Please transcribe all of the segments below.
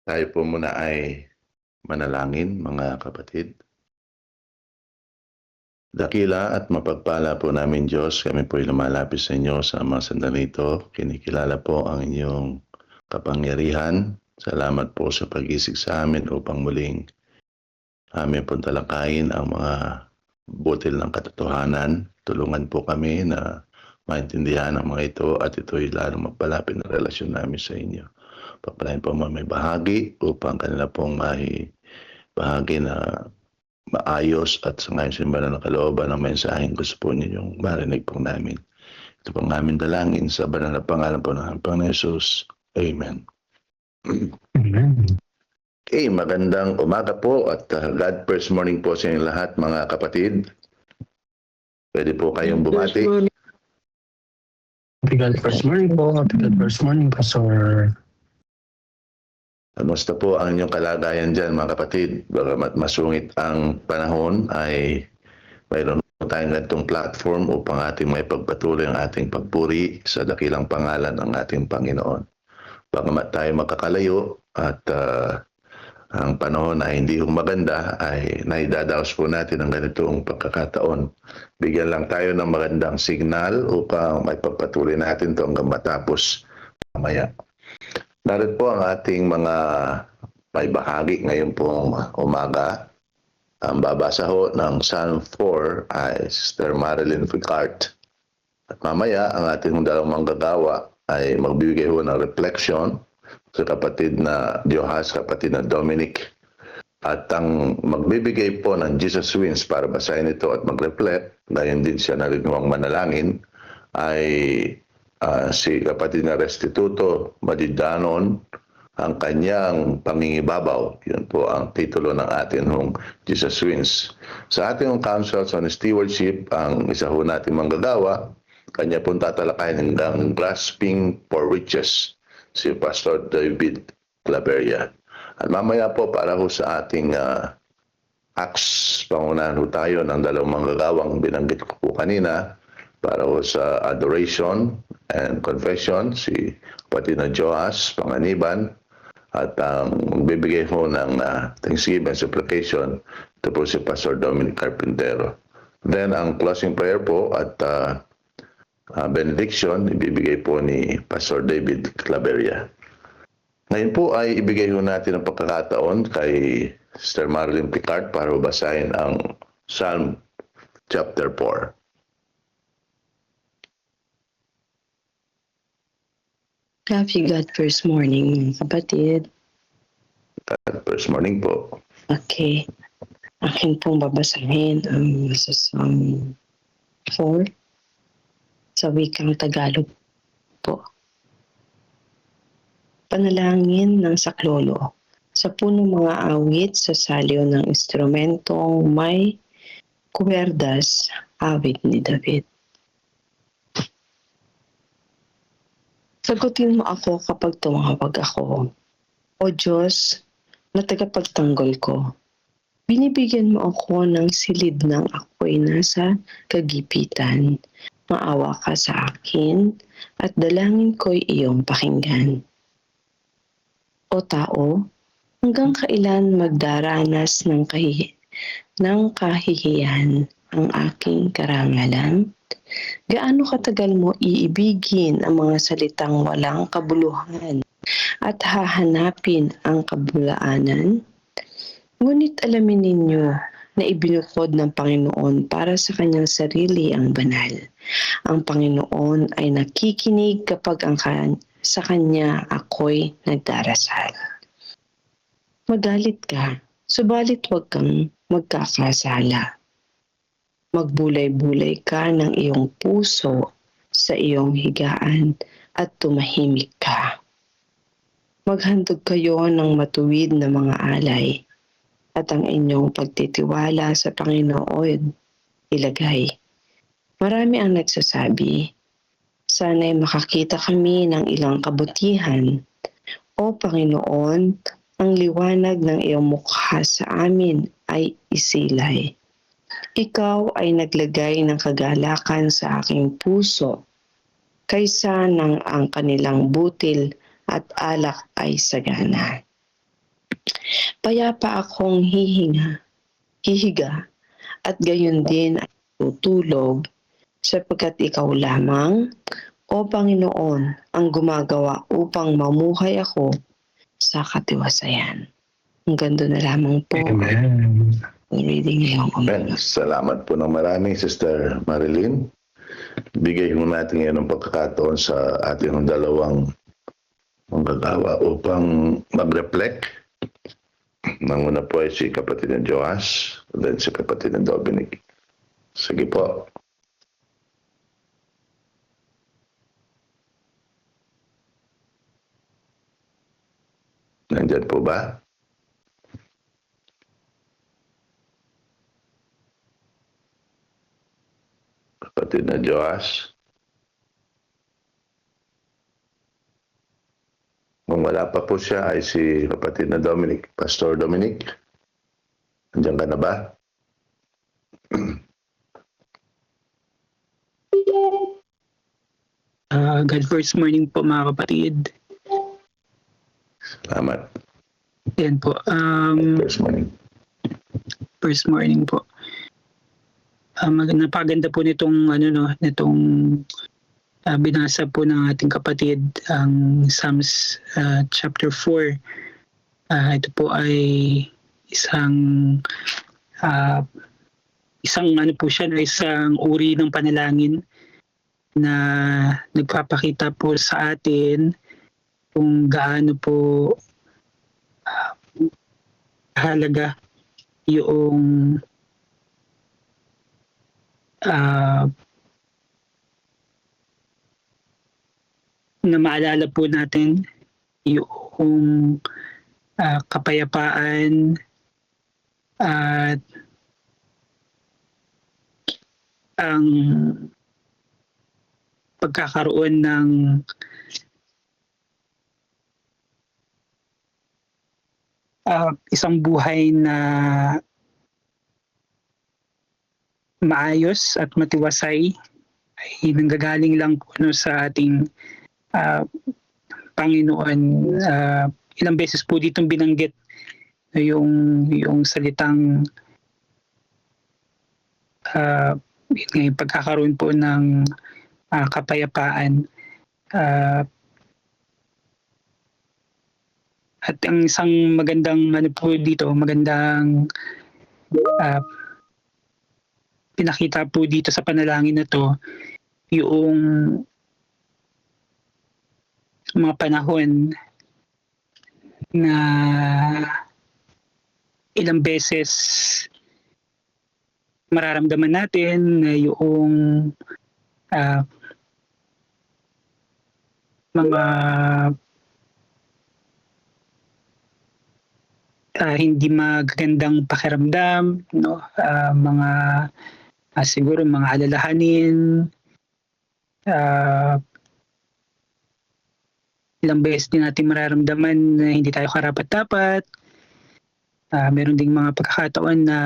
Tayo po muna ay manalangin, mga kapatid. Dakila at mapagpala po namin Diyos, kami po ay lumalapit sa inyo sa mga sandali ito. Kinikilala po ang inyong kapangyarihan. Salamat po sa pag-isig sa amin upang muling amin po talakayin ang mga butil ng katotohanan. Tulungan po kami na maintindihan ang mga ito at ito'y lalong magpalapit na relasyon namin sa inyo. Papalain po may bahagi upang kanila pong bahagi na maayos at sa ngayon simbahan ng kalooban ng mensaheng gusto po ninyong marinig po namin. Ito pong namin dalangin sa banal na pangalan po ng Panginoon Jesus. Amen. Amen. Okay, magandang umaga po at God first morning po sa inyong lahat mga kapatid. Pwede po kayong bumati. God first morning po. God first morning, Pastor. Kamusta po ang inyong kalagayan dyan mga kapatid? Bagamat masungit ang panahon ay mayroon po tayong ganitong platform upang ating may pagpatuloy ang ating pagpuri sa dakilang pangalan ng ating Panginoon. Bagamat tayo magkakalayo at ang panahon ay hindi maganda ay naidadaos po natin ang ganitong pagkakataon. Bigyan lang tayo ng magandang signal upang may pagpatuloy natin ito hanggang matapos mamaya. Narito po ang ating mga may bahagi ngayon pong umaga. Ang babasa ho ng Psalm 4 ay Sister Marilyn Picard. At mamaya ang ating dalawang manggagawa ay magbibigay ho ng reflection sa kapatid na Diohas, kapatid na Dominic. At ang magbibigay po ng Jesus Wins para basahin ito at mag-reflect, gayon din siya narinuang manalangin, ay si kapatid na Restituto Madidanon, ang kanyang pangingibabaw. Yun po ang titulo ng ating Jesus Wins. Sa ating Councils on Stewardship, ang isa ho natin manggagawa kanya pong tatalakayin hanggang grasping for riches, si Pastor David Claveria. At mamaya po para ho sa ating Acts, pangunahan ho tayo ng dalawang manggagawang binanggit ko po kanina para ho sa adoration and confession, si kapatid na Joas Panganiban, at bibigay ho ng Thanksgiving supplication, ito po si Pastor Dominic Carpintero. Then ang closing prayer po at benediction, ibibigay po ni Pastor David Claveria. Ngayon po ay ibigay ho natin ang pagkakataon kay Sister Marilyn Picard para basahin ang Psalm chapter 4. Happy God first morning, mga kapatid. At first morning po. Okay. Akin pong babasahin ang sa Psalm 4 sa wikang Tagalog po. Panalangin ng saklolo. Sa punong mga awit sa salyo ng instrumentong may kuwerdas, awit ni David. Sagutin mo ako kapag tumawag ako. O Diyos, na tagapagtanggol ko. Binibigyan mo ako ng silid ng ako'y nasa kagipitan. Maawa ka sa akin at dalangin ko'y iyong pakinggan. O tao, hanggang kailan magdaranas ng kahihiyan ang aking karangalan? Gaano katagal mo iibigin ang mga salitang walang kabuluhan at hahanapin ang kabulaanan? Ngunit alamin ninyo na ibinukod ng Panginoon para sa kanyang sarili ang banal. Ang Panginoon ay nakikinig kapag sa kanya ako'y nagdarasal. Magalit ka, subalit huwag kang magkakasala. Magbulay-bulay ka ng iyong puso sa iyong higaan at tumahimik ka. Maghandog kayo ng matuwid na mga alay at ang inyong pagtitiwala sa Panginoon ilagay. Marami ang nagsasabi, sana'y makakita kami ng ilang kabutihan. O Panginoon, ang liwanag ng iyong mukha sa amin ay isilay. Ikaw ay naglagay ng kagalakan sa aking puso, kaysa ng ang kanilang butil at alak ay sagana. Payapa akong hihiga, at gayon din ay tutulog, sapagkat ikaw lamang, O Panginoon, ang gumagawa upang mamuhay ako sa katiwasayan. Ang ganda na lamang po. Amen. Ang reading ngayong Amen. umaga. Salamat po ng marami, Sister Marilyn. Bigay mo natin ngayon ng pagkakataon sa ating dalawang manggagawa upang mag-reflect. Nanguna po ay si kapatid ng Joas, then si kapatid ng Dominic. Sige po. Nandyan po ba? Kapatid na Joas. Kung wala pa po siya ay si kapatid na Dominic, Pastor Dominic. Nandiyan ka na ba? God first morning po mga kapatid. Salamat. Yan po. First morning. First morning po. Napaganda po nitong nitong binasa po ng ating kapatid ang Psalms chapter 4. Ito po ay isang po siya, isang uri ng panalangin na nagpapakita po sa atin kung gaano po halaga yung na maalala po natin yung kapayapaan at ang pagkakaroon ng isang buhay na maayos at matiwasay ay nanggagaling lang po sa ating ah, Panginoon. Ilang beses po ditong binanggit yung salitang yun nga, yung pagkakaroon po ng kapayapaan. At ang isang magandang po dito, magandang pinakita po dito sa panalangin na to, yung mga panahon na ilang beses mararamdaman natin na yung mga hindi magagandang pakiramdam, no? Mga siguro mga alalahanin, ilang beses din natin mararamdaman na hindi tayo karapat-dapat. Meron ding mga pagkakataon na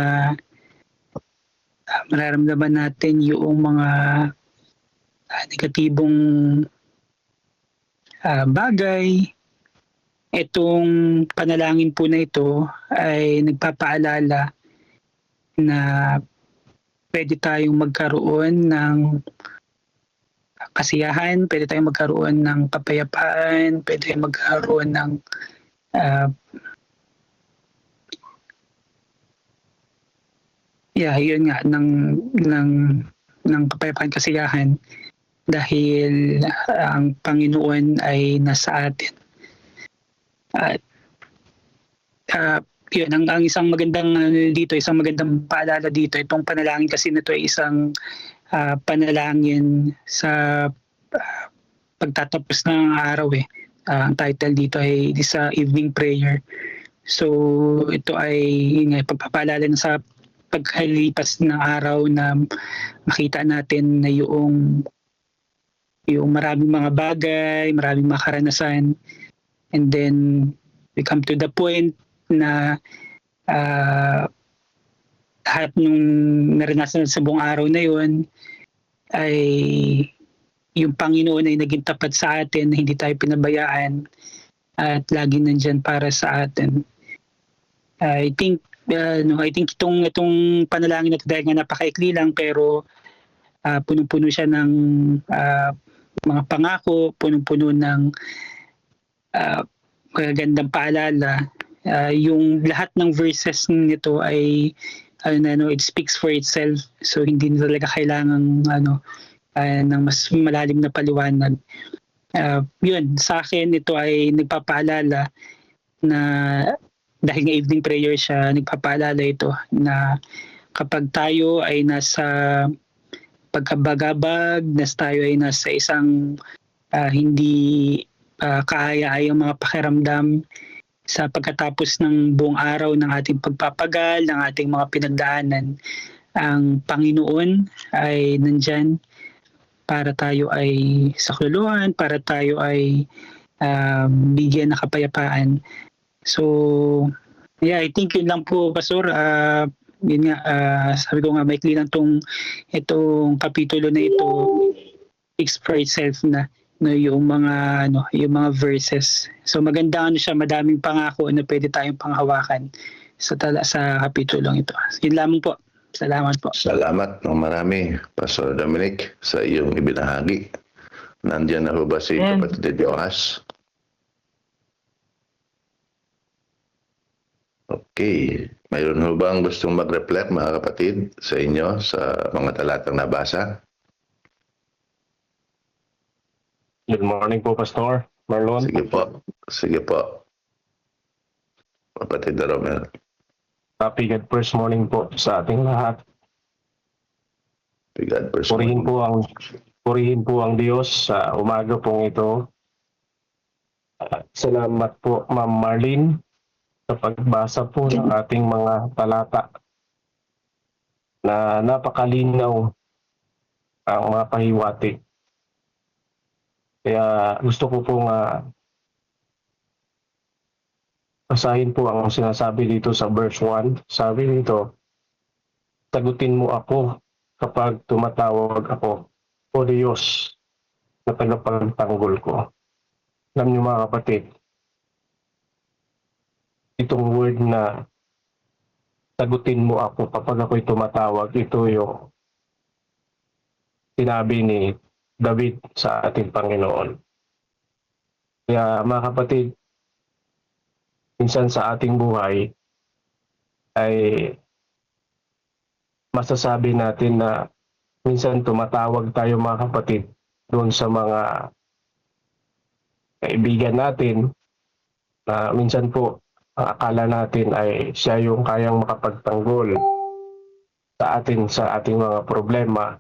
mararamdaman natin yung mga negatibong bagay. Itong panalangin po na ito ay nagpapaalala na pwede tayong magkaroon ng kasiyahan, pwede tayong magkaroon ng kapayapaan, pwede tayong magkaroon ng yun nga, ng kapayapaan, kasiyahan, dahil ang Panginoon ay nasa atin. At yun, ang isang magandang isang magandang paalala dito, itong panalangin kasi na ito ay isang panalangin sa pagtatapos ng araw eh. Ang title dito ay sa evening prayer. So ito ay pagpapaalala na sa pagkalipas ng araw na makita natin na yung maraming mga bagay, maraming mga karanasan, and then we come to the point na lahat nung naranasan sa buong araw na yun ay yung Panginoon ay naging tapat sa atin, hindi tayo pinabayaan at lagi nandyan para sa atin. I think itong panalangin na ito, dahil nga napakaikli lang, pero punong-puno siya ng mga pangako, punong-puno ng magagandang paalala. Yung lahat ng verses nito ay it speaks for itself, so hindi na talaga kailangan ng mas malalim na paliwanag. Yun, sa akin ito ay nagpapaalala na dahil nga evening prayer siya, nagpapaalala ito na kapag tayo ay nasa pagkabagabag, tayo ay nasa isang hindi kaaya-ayang mga pakiramdam, sa pagkatapos ng buong araw ng ating pagpapagal, ng ating mga pinagdaanan, ang Panginoon ay nandyan para tayo ay sakluluhan, para tayo ay bigyan ng kapayapaan. So, I think yun lang po, Pastor. Yun nga, sabi ko nga, maikli lang itong kapitulo na ito, speaks for itself na yung mga verses. So maganda siya, madaming pangako na pwede tayong panghawakan sa kapitulong ito. Yun lamang po. Salamat po. Salamat ng marami, Pastor Dominic, sa iyong ibinahagi. Nandiyan na ho ba si Kapatid Jonas? Okay. Mayroon ho ba ang gustong mag-reflect, mga kapatid, sa inyo sa mga talatang nabasa? Good morning po, Pastor Marlon. Sige po. Sige po. Kapatid Romel. Happy God first morning po sa ating lahat. God, Purihin po ang Diyos sa umaga pong ito. Salamat po, Ma'am Marlene, sa pagbasa po ng ating mga talata na napakalinaw ang mga pahiwati Kaya gusto ko pong basahin po ang sinasabi dito sa verse 1. Sabi dito, sagutin mo ako kapag tumatawag ako, O Diyos na tagapagtanggol ko. Alam niyo mga kapatid, itong word na sagutin mo ako kapag ako'y tumatawag, ito yung sinabi ni David sa ating Panginoon. Kaya mga kapatid, minsan sa ating buhay ay masasabi natin na minsan tumatawag tayo mga kapatid doon sa mga kaibigan natin na minsan po ang akala natin ay siya yung kayang makapagtanggol sa atin sa ating mga problema,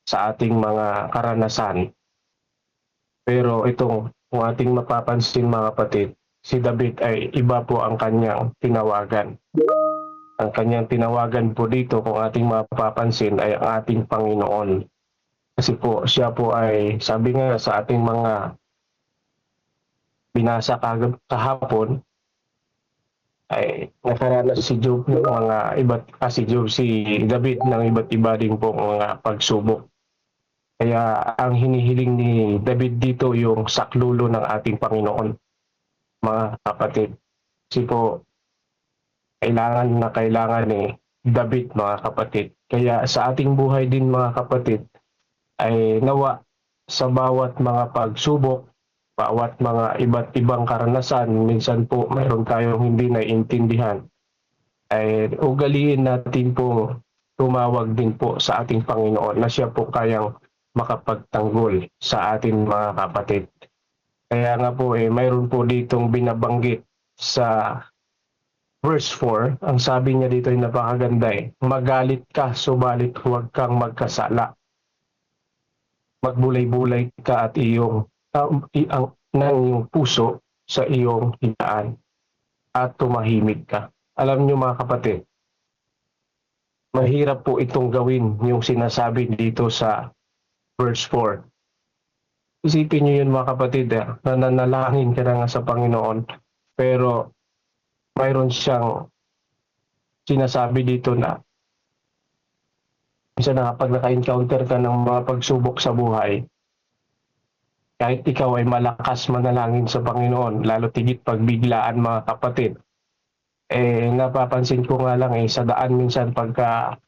sa ating mga karanasan. Pero itong kung ating mapapansin mga kapatid, si David ay iba po ang kanyang tinawagan. Ang kanyang tinawagan po dito kung ating mapapansin ay ang ating Panginoon. Kasi po siya po ay sabi nga sa ating mga binasa kahapon ay nakaranas si Job ng mga si David ng iba't iba din po mga pagsubok. Kaya ang hinihiling ni David dito yung saklulo ng ating Panginoon, mga kapatid. Kasi po kailangan ni David mga kapatid. Kaya sa ating buhay din mga kapatid ay nawa sa bawat mga pagsubok, bawat mga iba't ibang karanasan, minsan po mayroon tayong hindi naiintindihan, ay ugaliin natin po tumawag din po sa ating Panginoon na siya po kayang makapagtanggol sa ating mga kapatid. Kaya nga po mayroon po ditong binabanggit sa verse 4, ang sabi niya dito ay napakaganda magalit ka subalit huwag kang magkasala. Magbulay-bulay ka at ng iyong puso sa iyong higaan at tumahimik ka. Alam niyo mga kapatid, mahirap po itong gawin yung sinasabi dito sa verse 4. Isipin niyo yun mga kapatid, nananalangin ka na nga sa Panginoon, pero mayroon siyang sinasabi dito na minsan na kapag naka-encounter ka ng mga pagsubok sa buhay, kahit ikaw ay malakas manalangin sa Panginoon, lalo tigit pagbiglaan mga kapatid, napapansin ko nga lang sa daan minsan pagka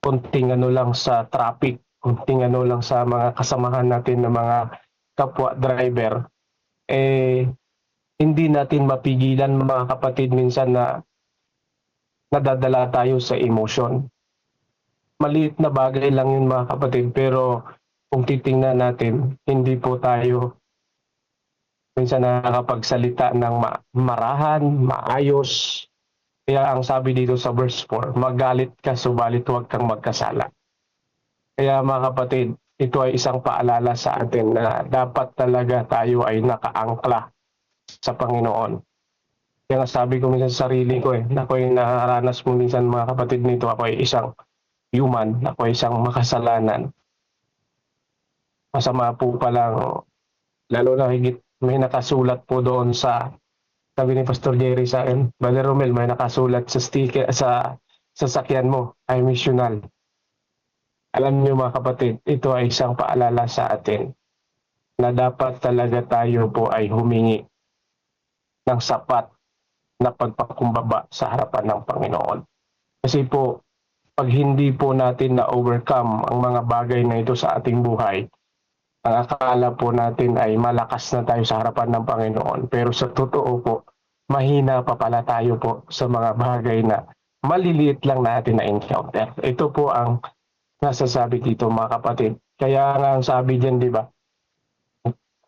kunting ano lang sa traffic, kunting ano lang sa mga kasamahan natin na mga kapwa driver, hindi natin mapigilan mga kapatid minsan na nadadala tayo sa emotion. Maliit na bagay lang yun mga kapatid, pero kung titingnan natin, hindi po tayo minsan nakakapagsalita ng marahan, maayos. Kaya ang sabi dito sa verse 4, magalit ka subalit huwag kang magkasala. Kaya mga kapatid, ito ay isang paalala sa atin na dapat talaga tayo ay nakaangkla sa Panginoon. Kaya sabi ko minsan sa sarili ko ako ay nakaranas mo minsan mga kapatid nito, ako ay isang human, ako ay isang makasalanan. Masama po palang, lalo na higit may nakasulat po doon sa sabi ni Pastor Jerry sa akin, Brother Romel, may nakasulat sa sticker sa sasakyan mo, ay missional. Alam niyo mga kapatid, ito ay isang paalala sa atin na dapat talaga tayo po ay humingi ng sapat na pagpakumbaba sa harapan ng Panginoon. Kasi po, pag hindi po natin na-overcome ang mga bagay na ito sa ating buhay, ang akala po natin ay malakas na tayo sa harapan ng Panginoon. Pero sa totoo po, mahina pa pala tayo po sa mga bagay na maliliit lang natin na-encounter. Ito po ang nasasabi dito mga kapatid. Kaya nga ang sabi dyan, di ba?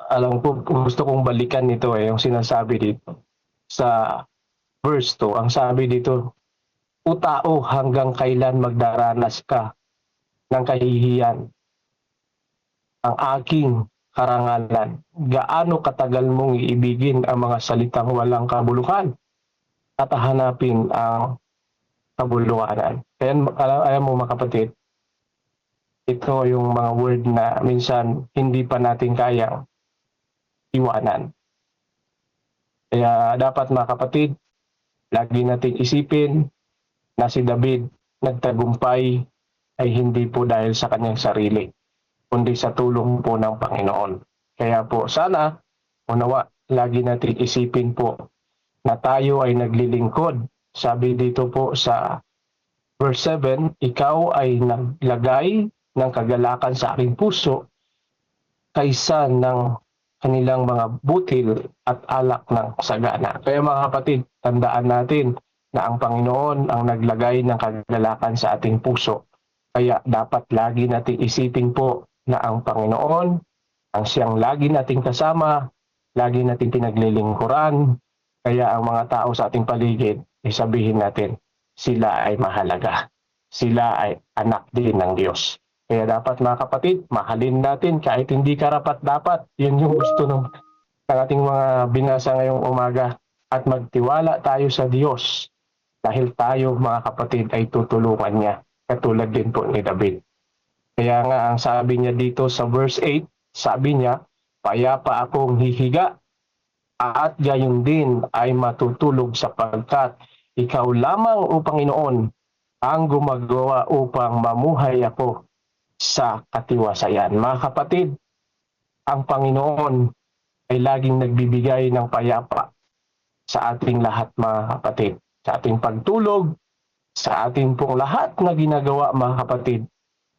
Alam ko, gusto kong balikan nito yung sinasabi dito. Sa verse 2, ang sabi dito, O tao, hanggang kailan magdaranas ka ng kahihiyan? Ang aking karangalan, gaano katagal mong iibigin ang mga salitang walang kabuluhan at hanapin ang kabuluhanan. Kaya alam mo mga kapatid, Ito yung mga word na minsan hindi pa natin kayang iwanan. Kaya dapat mga kapatid, lagi nating isipin na si David nagtagumpay ay hindi po dahil sa kanyang sarili, kundi sa tulong po ng Panginoon. Kaya po sana, unawa, lagi natin isipin po na tayo ay naglilingkod. Sabi dito po sa verse 7, ikaw ay naglagay ng kagalakan sa aking puso kaysa ng kanilang mga butil at alak ng sagana. Kaya mga kapatid, tandaan natin na ang Panginoon ang naglagay ng kagalakan sa ating puso. Kaya dapat lagi natin isipin po na ang Panginoon ang siyang lagi nating kasama, lagi nating pinaglilingkuran. Kaya ang mga tao sa ating paligid, sabihin natin, sila ay mahalaga. Sila ay anak din ng Diyos. Kaya dapat mga kapatid, mahalin natin kahit hindi karapat-dapat. Yun yung gusto ng ating mga binasa ngayong umaga. At magtiwala tayo sa Diyos dahil tayo mga kapatid ay tutulungan niya. Katulad din po ni David. Kaya nga ang sabi niya dito sa verse 8, sabi niya, payapa akong hihiga at gayon din ay matutulog sapagkat ikaw lamang o Panginoon ang gumagawa upang mamuhay ako sa katiwasayan. Mga kapatid, ang Panginoon ay laging nagbibigay ng payapa sa ating lahat mga kapatid. Sa ating pagtulog, sa ating pong lahat na ginagawa mga kapatid,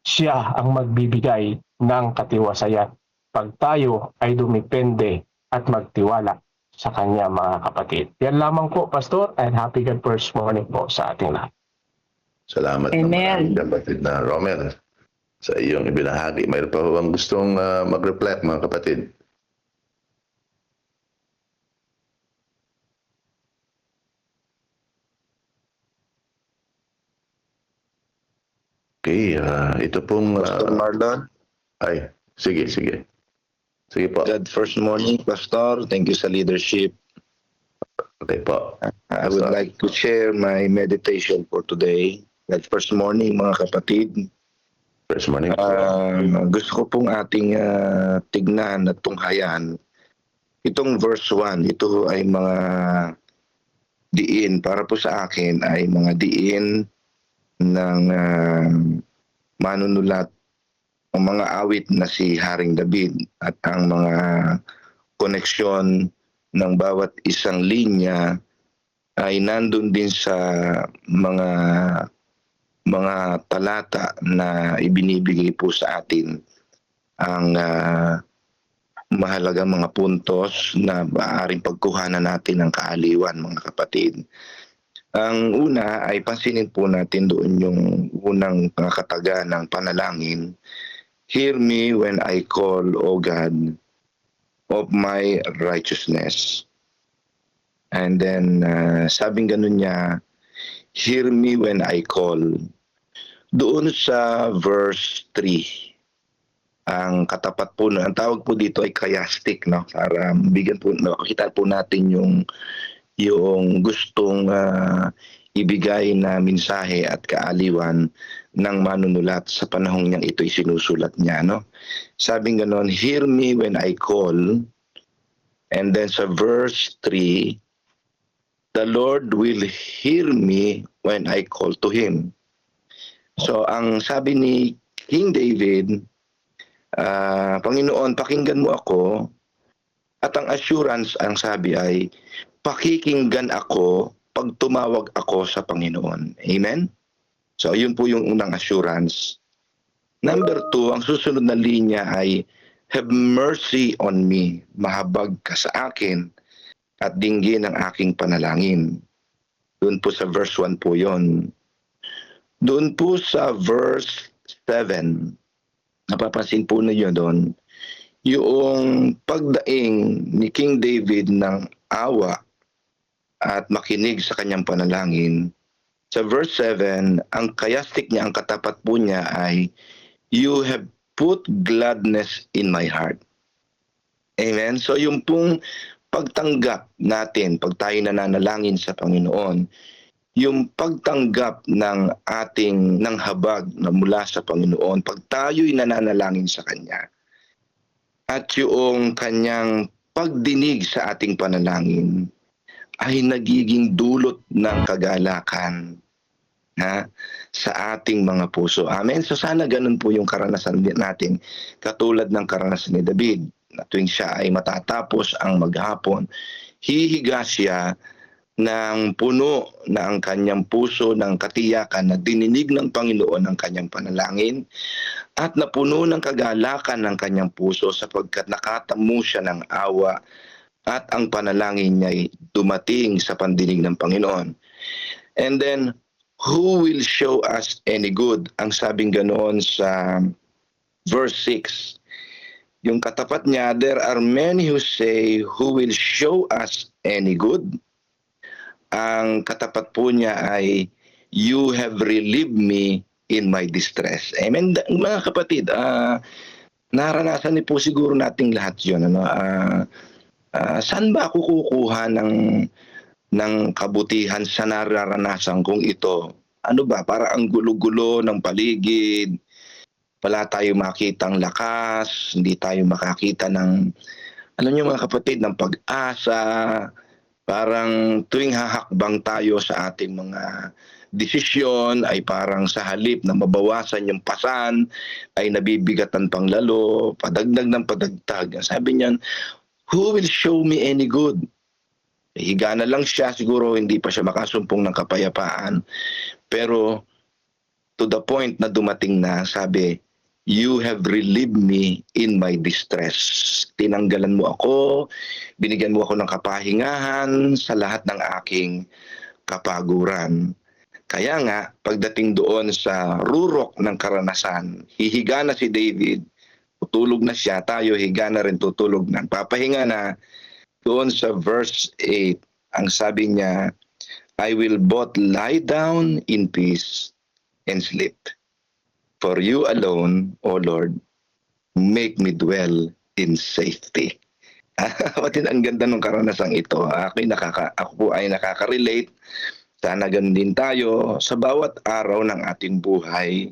siya ang magbibigay ng katiwasayan. Pag tayo ay dumipende at magtiwala sa Kanya mga kapatid. Yan lamang po, Pastor, and happy God first morning po sa ating lahat. Salamat Amen. naman, kapatid na Romer, sa iyong ibinahagi. Mayroon pa bang gustong mag-reflect, mga kapatid? Okay, ito pong... Pastor Marlon, ay, sige. Sige po. God first morning, Pastor. Thank you sa leadership. Okay po. I would like to share my meditation for today. God first morning, mga kapatid. First morning po. Gusto ko pong ating tignan at tunghayan. Itong verse 1, ito ay mga diin. Para po sa akin ay mga diin ng manunulat, ang mga awit na si Haring David at ang mga koneksyon ng bawat isang linya ay nandun din sa mga talata na ibinibigay po sa atin ang mahalaga mga puntos na maaaring pagkuhanan natin ng kaaliwan, mga kapatid. Ang una ay pansinin po natin doon yung unang kataga ng panalangin. Hear me when I call, O God, of my righteousness. And then, sabing ganun niya, hear me when I call. Doon sa verse 3, ang katapat po, ang tawag po dito ay chiastic, no? Para bigyan po, makita po natin yung gustong ibigay na mensahe at kaaliwan ng manunulat sa panahong niyang ito'y sinusulat niya, no? Sabing ganon, hear me when I call. And then sa verse 3, the Lord will hear me when I call to Him. So ang sabi ni King David, Panginoon, pakinggan mo ako. At ang assurance, ang sabi ay, pakikinggan ako pag tumawag ako sa Panginoon. Amen? So, yun po yung unang assurance. Number 2, ang susunod na linya ay, have mercy on me. Mahabag ka sa akin at dinggin ang aking panalangin. Doon po sa verse 1 po yun. Doon po sa verse 7, napapansin po ninyo doon, yung pagdaing ni King David ng awa at makinig sa kanyang panalangin. Sa verse 7, ang chiastic niya, ang katapat po niya ay, you have put gladness in my heart. Amen? So yung pong pagtanggap natin, pag tayo nananalangin sa Panginoon, yung pagtanggap ng habag na mula sa Panginoon pag tayo'y nananalangin sa Kanya. At yung Kanyang pagdinig sa ating panalangin ay nagiging dulot ng kagalakan sa ating mga puso. Amen? So sana ganun po yung karanasan natin, katulad ng karanasan ni David, na tuwing siya ay matatapos ang maghapon, hihiga siya ng puno na ang kanyang puso ng katiyakan na dininig ng Panginoon ang kanyang panalangin at napuno ng kagalakan ng kanyang puso sapagkat nakatamo siya ng awa at ang panalangin niya ay dumating sa pandinig ng Panginoon. And then, who will show us any good? Ang sabing ganoon sa verse 6. Yung katapat niya, there are many who say, who will show us any good? Ang katapat po niya ay, you have relieved me in my distress. Amen. Mga kapatid, naranasan niyo po siguro nating lahat yun. Saan ba ako kukuha ng kabutihan sa nararanasan kong ito? Ano ba? Para ang gulo-gulo ng paligid, wala tayo makitang lakas, hindi tayo makakita ng, alam niyo mga kapatid, ng pag-asa. Parang tuwing hahakbang tayo sa ating mga desisyon ay parang sa halip na mabawasan yung pasan ay nabibigatan pang lalo, padagdag ng padagdag. Sabi niyan, who will show me any good? Higa na lang siya, siguro hindi pa siya makasumpong ng kapayapaan. Pero to the point na dumating na, sabi, you have relieved me in my distress. Tinanggalan mo ako, binigyan mo ako ng kapahingahan sa lahat ng aking kapaguran. Kaya nga, pagdating doon sa rurok ng karanasan, hihiga na si David, tutulog na siya, tayo higa na rin, tutulog na. Papahinga na. Doon sa verse 8, ang sabi niya, I will both lie down in peace and sleep. For you alone, O Lord, make me dwell in safety. Kapatid, ang ganda ng karanasang ito. Ako po ay nakaka-relate. Sana ganun din tayo. Sa bawat araw ng ating buhay,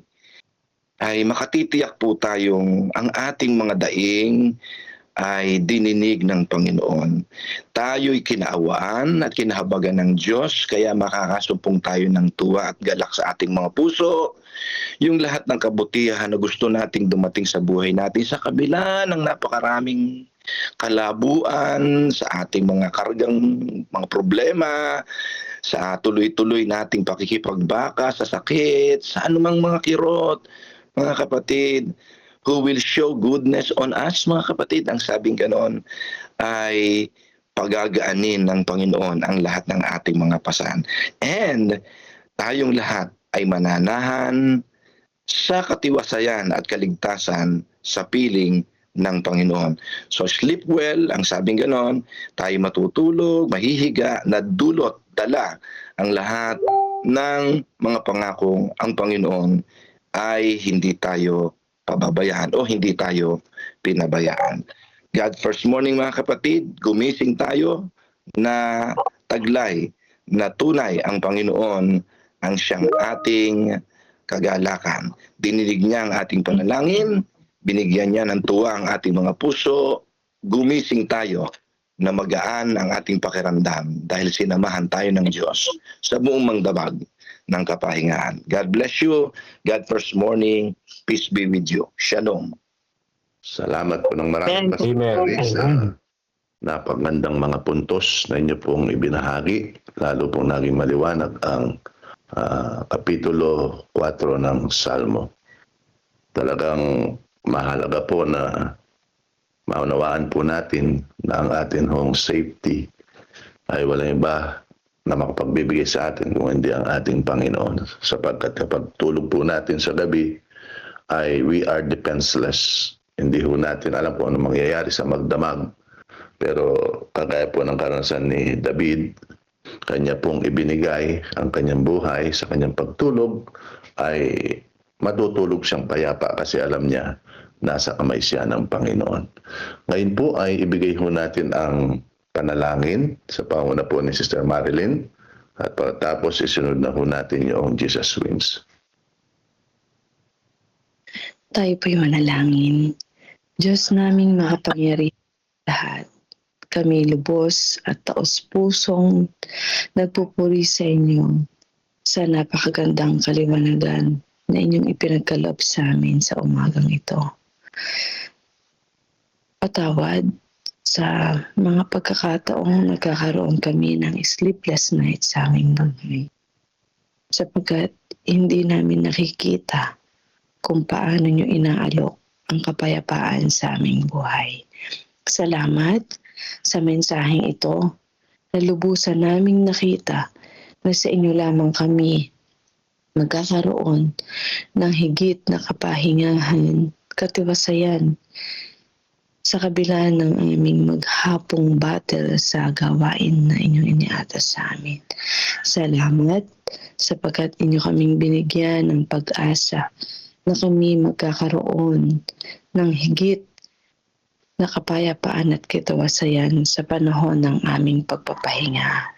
ay makatitiyak po tayong ang ating mga daing ay dininig ng Panginoon. Tayo'y kinaawaan at kinahabagan ng Diyos, kaya makakasumpong tayo ng tuwa at galak sa ating mga puso. Yung lahat ng kabutihan na gusto nating dumating sa buhay natin sa kabila ng napakaraming kalabuan, sa ating mga kargang mga problema, sa tuloy-tuloy nating pakikipagbaka, sa sakit, sa anumang mga kirot, mga kapatid, who will show goodness on us, mga kapatid. Ang sabing ganon ay pagagaanin ng Panginoon ang lahat ng ating mga pasan. And tayong lahat ay mananahan sa katiwasayan at kaligtasan sa piling ng Panginoon. So sleep well, ang sabing ganon, tayo matutulog, mahihiga, na dulot, dala ang lahat ng mga pangakong ang Panginoon ay hindi tayo pababayaan o hindi tayo pinabayaan. God first morning, mga kapatid, gumising tayo na taglay na tunay ang Panginoon ang siyang ating kagalakan. Dininig niya ang ating panalangin, binigyan niya ng tuwa ang ating mga puso, gumising tayo na magaan ang ating pakiramdam dahil sinamahan tayo ng Diyos sa buong mangdabag ng kapahingahan. God bless you. God first morning. Peace be with you. Shalom. Salamat po ng maraming Amen. sa napagandang mga puntos na inyo pong ibinahagi. Lalo pong naging maliwanag ang Kapitulo 4 ng Salmo. Talagang mahalaga po na maunawaan po natin na ang atin hong safety ay walang iba na makapagbibigay sa atin kung hindi ang ating Panginoon. Sapagkat kapag tulog po natin sa gabi, ay we are defenseless. Hindi ho natin alam kung ano mangyayari sa magdamag. Pero kagaya po ng karanasan ni David, kanya pong ibinigay ang kanyang buhay sa kanyang pagtulog, ay matutulog siyang payapa kasi alam niya nasa kamay siya ng Panginoon. Ngayon po ay ibigay ho natin ang panalangin sa panguna po ni Sister Marilyn At pagkatapos isunod na po natin yung Jesus Wins. Tayo po'y manalangin. Diyos naming makapangyarihan lahat, kami lubos at taos-pusong nagpupuri sa inyo sa napakagandang kaliwanagan na inyong ipinagkaloob sa amin sa umagang ito. Patawad sa mga pagkakataong nagkakaroon kami ng sleepless night sa aming buhay, sapagkat hindi namin nakikita kung paano nyo inaalok ang kapayapaan sa aming buhay. Salamat sa mensaheng ito na lubusan naming nakita na sa inyo lamang kami magkakaroon ng higit na kapahingahan, katiwasayan sa kabila ng aming maghapong battle sa gawain na inyong iniatas sa amin. Salamat sapagkat inyo kaming binigyan ng pag-asa na kami magkakaroon ng higit na kapayapaan at katawasayan sa panahon ng aming pagpapahinga.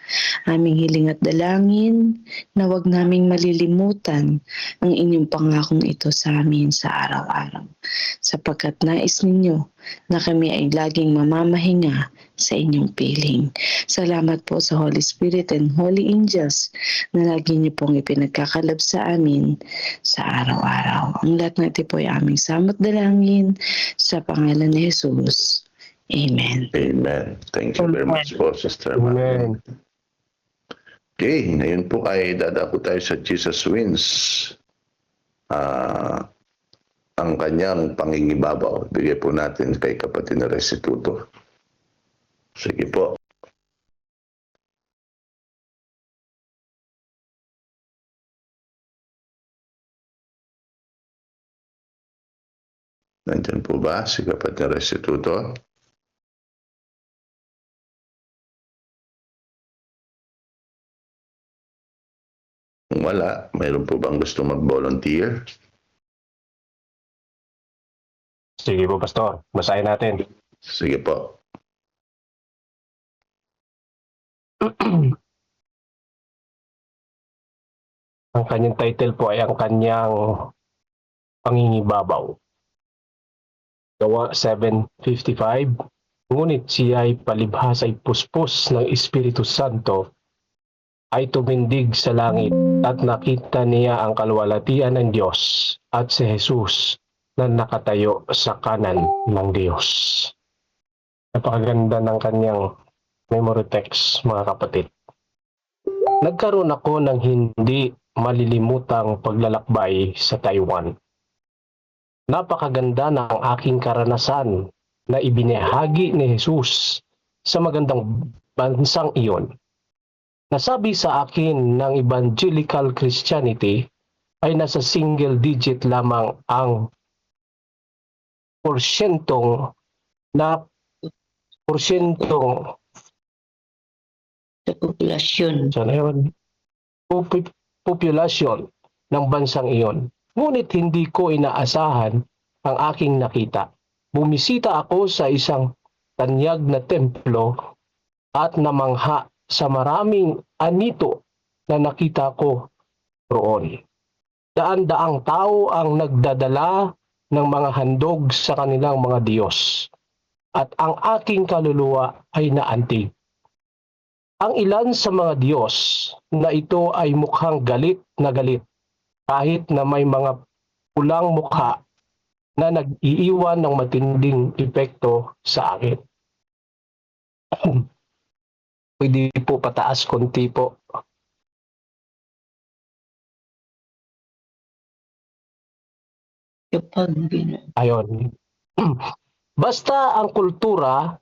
Aming hiling at dalangin na wag naming malilimutan ang inyong pangakong ito sa amin sa araw-araw, sapagkat nais ninyo na kami ay laging mamamahinga sa inyong piling. Salamat po sa Holy Spirit and Holy Angels na lagi niyo pong ipinagkakalab sa amin sa araw-araw. Ang lahat ng ito po ay aming samot dalangin sa pangalan ni Jesus. Amen. Amen. Thank you very much po, Sister Amen. Marlene. Okay, ngayon po ay dadako tayo sa Jesus Wins. Ang kanyang pangingibabaw, bigay po natin kay kapatid na Restituto. Sige po. Nandiyan po ba si kapatid na Restituto? Kung wala, mayroon po bang gusto mag-volunteer? Sige po, Pastor. Basahin natin. Sige po. Ang kanyang title po ay ang kanyang pangingibabaw. Gawa 7:55. Ngunit siya ay palibhas ay puspos ng Espiritu Santo ay tumindig sa langit at nakita niya ang kaluwalhatian ng Diyos at si Jesus na nakatayo sa kanan ng Diyos. Napakaganda ng kanyang memory text, mga kapatid. Nagkaroon ako ng hindi malilimutang paglalakbay sa Taiwan. Napakaganda ng aking karanasan na ibinahagi ni Jesus sa magandang bansang iyon. Nasabi sa akin ng evangelical Christianity ay nasa single digit lamang ang porsyentong Sa populasyon. Populasyon ng bansang iyon. Ngunit hindi ko inaasahan ang aking nakita. Bumisita ako sa isang tanyag na templo at namangha sa maraming anito na nakita ko roon. Daan-daang tao ang nagdadala ng mga handog sa kanilang mga Diyos at ang aking kaluluwa ay naantig. Ang ilan sa mga Diyos na ito ay mukhang galit na galit kahit na may mga pulang mukha na nag-iiwan ng matinding epekto sa akin. Pwede po pataas konti po. Ayon. Basta ang kultura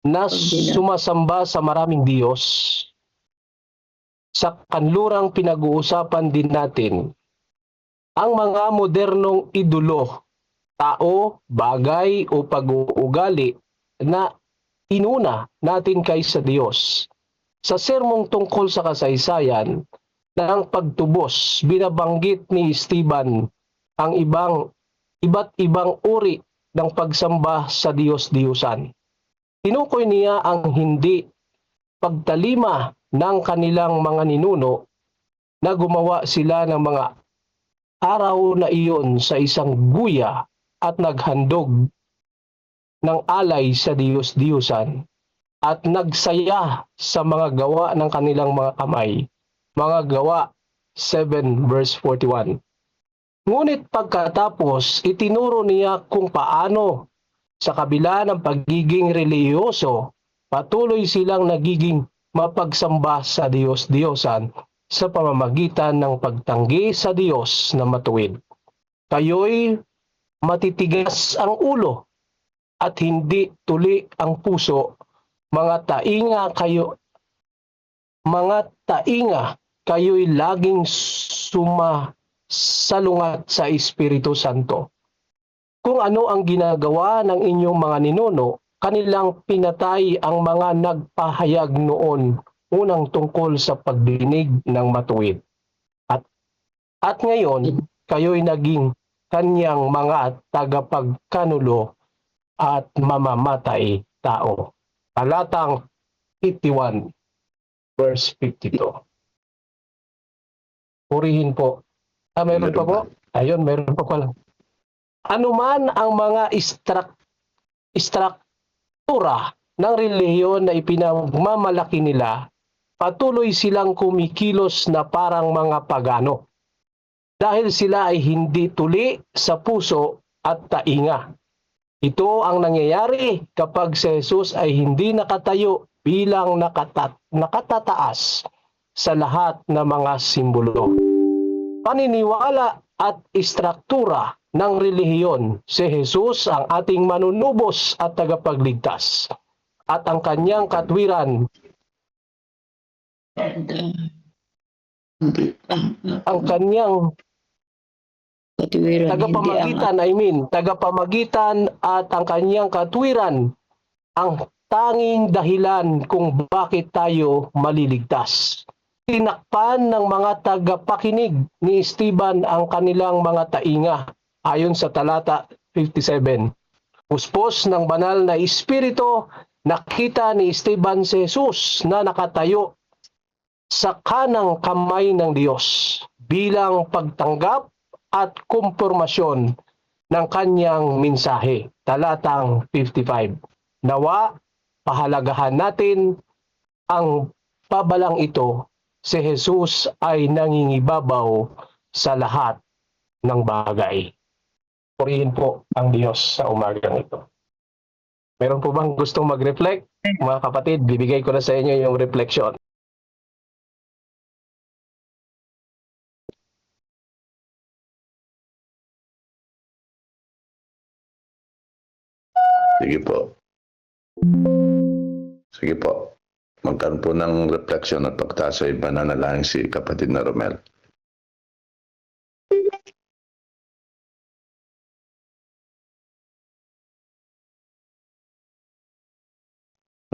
na sumasamba sa maraming Diyos, sa kanlurang pinag-uusapan din natin ang mga modernong idolo, tao, bagay o pag-uugali na inuna natin kaysa Diyos. Sa sermong tungkol sa kasaysayan ng pagtubos, binabanggit ni Stephen ang iba't ibang uri ng pagsamba sa Diyos-Diyusan. Tinukoy niya ang hindi pagtalima ng kanilang mga ninuno na gumawa sila ng mga araw na iyon sa isang guya at naghandog ng alay sa Diyos-Diyusan at nagsaya sa mga gawa ng kanilang mga kamay. Mga gawa 7 verse 41. Ngunit pagkatapos, itinuro niya kung paano sa kabila ng pagiging relihiyoso, patuloy silang nagiging mapagsamba sa Diyos-Diyosan sa pamamagitan ng pagtanggi sa Diyos na matuwid. Kayo'y matitigas ang ulo at hindi tuli ang puso. Mga tainga kayo'y laging sumasalungat sa Espiritu Santo. Kung ano ang ginagawa ng inyong mga ninuno, kanilang pinatay ang mga nagpahayag noon unang tungkol sa pagdinig ng matuwid. At ngayon, kayo'y naging kanyang mga tagapagkanulo at mamamatay tao. Talatang 51, verse 52. Purihin po. Meron pa po? Ayun, meron pa pala. Anuman ang mga istruktura ng relihiyon na ipinagmamalaki nila, patuloy silang kumikilos na parang mga pagano. Dahil sila ay hindi tuli sa puso at tainga. Ito ang nangyayari kapag si Jesus ay hindi nakatayo bilang nakatataas sa lahat ng mga simbolo. Paniniwala at istruktura ng relihiyon, si Jesus ang ating manunubos at tagapagligtas, at ang kanyang katwiran tagapamagitan at ang kanyang katwiran ang tanging dahilan kung bakit tayo maliligtas. Tinakpan ng mga tagapakinig ni Esteban ang kanilang mga tainga ayon sa talata 57. Puspos ng banal na Espiritu, nakita ni Esteban si Jesus na nakatayo sa kanang kamay ng Diyos bilang pagtanggap at kumpormasyon ng kanyang mensahe. Talatang 55. Nawa, pahalagahan natin ang pabalang ito. Si Jesus ay nangingibabaw sa lahat ng bagay. Purihin po ang Diyos sa umagang ito. Meron po bang gustong mag-reflect? Mga kapatid, bibigay ko na sa inyo yung reflection. Sige po. Sige po. Magkaroon po ng refleksyon at pagtasa ay pananalangin si kapatid na Romel.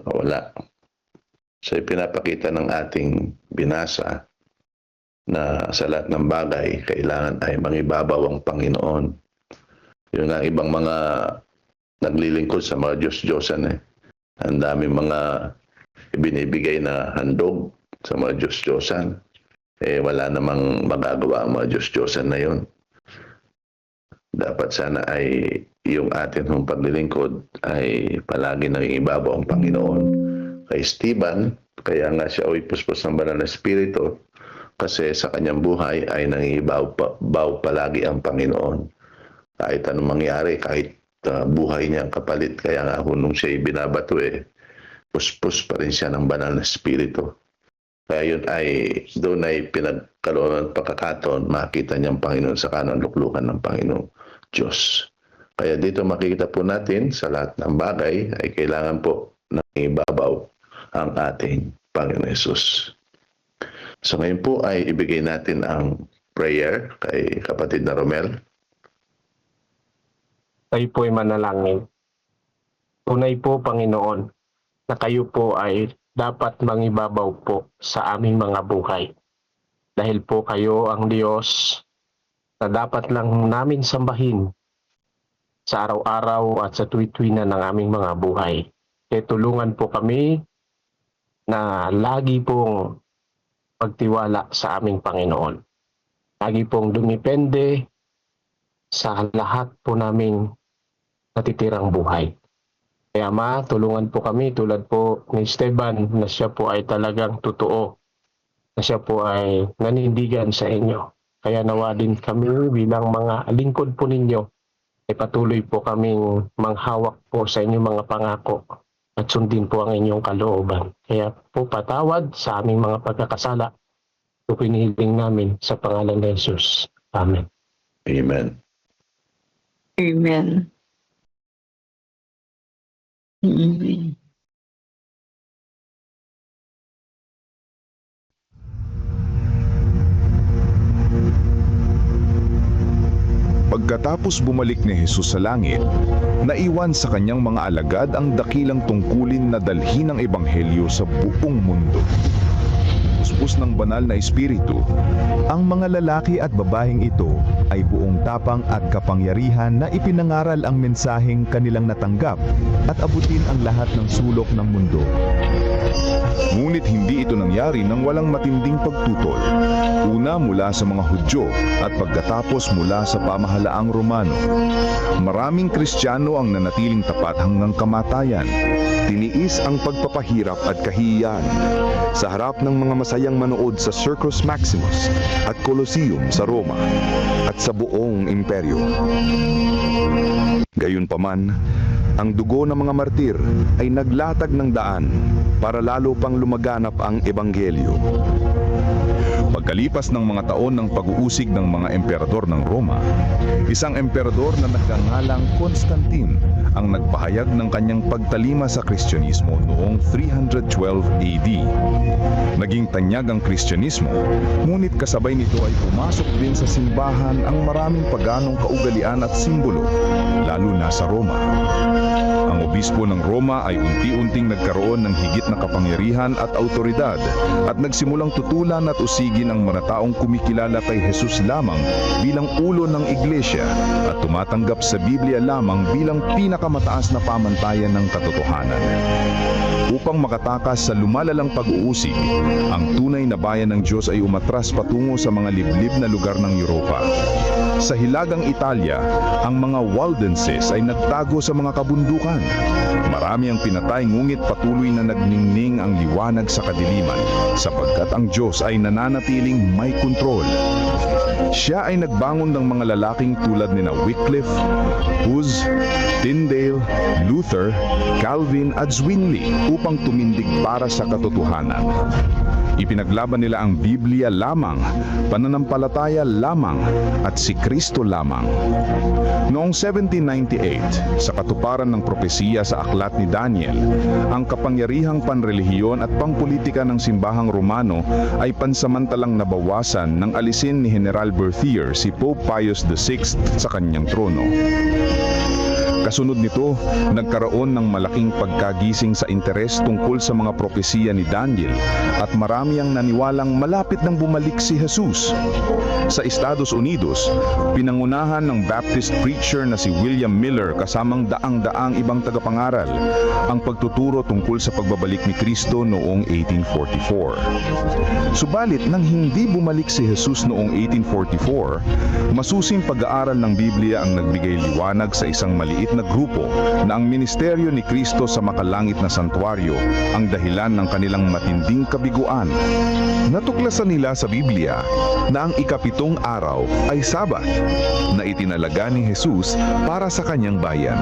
Wala. So ipinapakita ng ating binasa na sa lahat ng bagay, kailangan ay mangibabaw ang Panginoon. Yun nga ibang mga naglilingkod sa mga Diyos-Diyosan eh. Ang daming mga ibinibigay na handog sa mga Diyos-Diyosan. Eh wala namang magagawa ang mga Diyos-Diyosan na yun. Dapat sana ay yung atin ng paglilingkod ay palagi nangingibabaw ang Panginoon. Kay Esteban, kaya nga siya ay puspos ng banal na Espiritu kasi sa kanyang buhay ay nangingibabaw palagi ang Panginoon. Kahit anong mangyari, kahit buhay niya kapalit, kaya nga nung siya binabato puspos pa rin siya ng banal na Espiritu. Kaya yun ay, doon ay pinagkaloob ng pagkakataon, makita niya ang Panginoon sa kanang luklukan ng Panginoon Diyos. Kaya dito makikita po natin sa lahat ng bagay ay kailangan po ng ibabaw ang ating Panginoon Yesus. So ngayon po ay ibigay natin ang prayer kay kapatid na Romel. Tayo po ay manalangin. Tunay po, Panginoon, na kayo po ay dapat mangibabaw po sa aming mga buhay. Dahil po kayo ang Diyos na dapat lang namin sambahin sa araw-araw at sa tuwi-tuwi na ng aming mga buhay. Kaya tulungan po kami na lagi pong pagtiwala sa aming Panginoon. Lagi pong dumipende sa lahat po naming natitirang buhay. Kaya Ama, tulungan po kami tulad po ni Esteban na siya po ay talagang totoo, na siya po ay nanindigan sa inyo. Kaya nawa din kami bilang mga lingkod po ninyo ay patuloy po kaming manghawak po sa inyong mga pangako at sundin po ang inyong kalooban. Kaya po patawad sa aming mga pagkakasala. Ito pinihiling namin sa pangalan ni Jesus. Amen. Amen. Amen. Amen. Pagkatapos bumalik ni Jesus sa langit, naiwan sa kanyang mga alagad ang dakilang tungkulin na dalhin ang ebanghelyo sa buong mundo. Puspos ng banal na espiritu, ang mga lalaki at babaeng ito ay buong tapang at kapangyarihan na ipinangaral ang mensaheng kanilang natanggap at abutin ang lahat ng sulok ng mundo. Ngunit hindi ito nangyari nang walang matinding pagtutol. Una mula sa mga Hudyo at pagkatapos mula sa pamahalaang Romano. Maraming Kristiyano ang nanatiling tapat hanggang kamatayan. Tiniis ang pagpapahirap at kahihiyan sa harap ng mga masayang manood sa Circus Maximus at Colosseum sa Roma at sa buong imperyo. Gayunpaman, ang dugo ng mga martir ay naglatag ng daan para lalo pang lumaganap ang ebanghelyo. Pagkalipas ng mga taon ng pag-uusig ng mga emperador ng Roma, isang emperador na nagngangalang Constantine ang nagpahayag ng kanyang pagtalima sa Kristyanismo noong 312 AD. Naging tanyag ang Kristyanismo, ngunit kasabay nito ay pumasok din sa simbahan ang maraming paganong kaugalian at simbolo, lalo na sa Roma. Ang obispo ng Roma ay unti-unting nagkaroon ng higit na kapangyarihan at autoridad at nagsimulang tutulan at usigin ang mga taong kumikilala kay Jesus lamang bilang ulo ng iglesia at tumatanggap sa Biblia lamang bilang pinakamataas na pamantayan ng katotohanan. Upang makatakas sa lumalalang pag-uusig, ang tunay na bayan ng Diyos ay umatras patungo sa mga liblib na lugar ng Europa. Sa hilagang Italia, ang mga Waldenses ay nagtago sa mga kabundukan. Marami ang pinatay ngunit patuloy na nagningning ang liwanag sa kadiliman sapagkat ang Diyos ay nananatiling may kontrol. Siya ay nagbangon ng mga lalaking tulad ni Wycliffe, Hus, Tyndale, Luther, Calvin at Zwingli upang tumindig para sa katotohanan. Ipinaglaban nila ang Biblia lamang, pananampalataya lamang, at si Kristo lamang. Noong 1798, sa katuparan ng propesiya sa aklat ni Daniel, ang kapangyarihang panrelihiyon at pangpolitika ng simbahang Romano ay pansamantalang nabawasan nang alisin ni General Berthier si Pope Pius VI sa kanyang trono. Kasunod nito, nagkaroon ng malaking pagkagising sa interes tungkol sa mga propesiya ni Daniel at marami ang naniwalang malapit nang bumalik si Jesus. Sa Estados Unidos, pinangunahan ng Baptist preacher na si William Miller kasamang daang-daang ibang tagapangaral ang pagtuturo tungkol sa pagbabalik ni Kristo noong 1844. Subalit nang hindi bumalik si Jesus noong 1844, masusing pag-aaral ng Biblia ang nagbigay liwanag sa isang maliit na grupo na ang ministeryo ni Kristo sa makalangit na santuaryo ang dahilan ng kanilang matinding kabiguan. Natuklasan nila sa Biblia na ang ikapitong araw ay Sabat na itinalaga ni Jesus para sa kanyang bayan.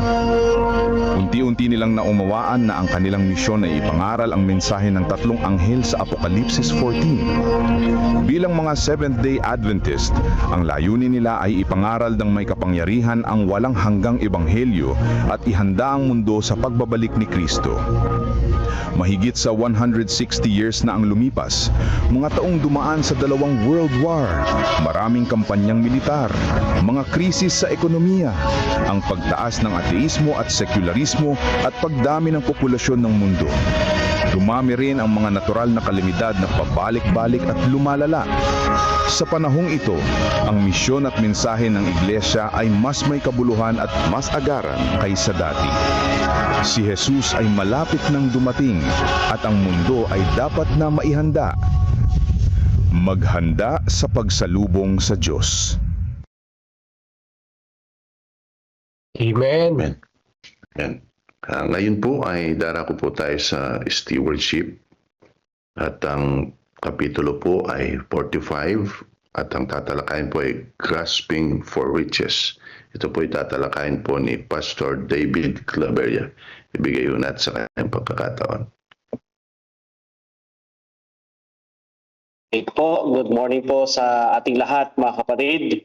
Unti-unti nilang naumawaan na ang kanilang misyon ay ipangaral ang mensahe ng tatlong anghel sa Apokalipsis 14. Bilang mga Seventh-day Adventist, ang layunin nila ay ipangaral ng may kapangyarihan ang walang hanggang ebanghelyo at ihanda ang mundo sa pagbabalik ni Kristo. Mahigit sa 160 years na ang lumipas, mga taong dumaan sa dalawang World War, maraming kampanyang militar, mga krisis sa ekonomiya, ang pagtaas ng ateismo at sekularismo at pagdami ng populasyon ng mundo. Dumami rin ang mga natural na kalamidad na pabalik-balik at lumalala. Sa panahong ito, ang misyon at mensahe ng iglesia ay mas may kabuluhan at mas agaran kaysa dati. Si Jesus ay malapit nang dumating at ang mundo ay dapat na maihanda. Maghanda sa pagsalubong sa Diyos. Amen. Amen. Yan. Ngayon po ay darako po tayo sa stewardship at ang kapitulo po ay 45 at ang tatalakayin po ay grasping for riches. Ito po ay tatalakayin po ni Pastor David Claveria. Ibigay yun natin sa kanyang pagkakataon. Okay po, good morning po sa ating lahat mga kapatid.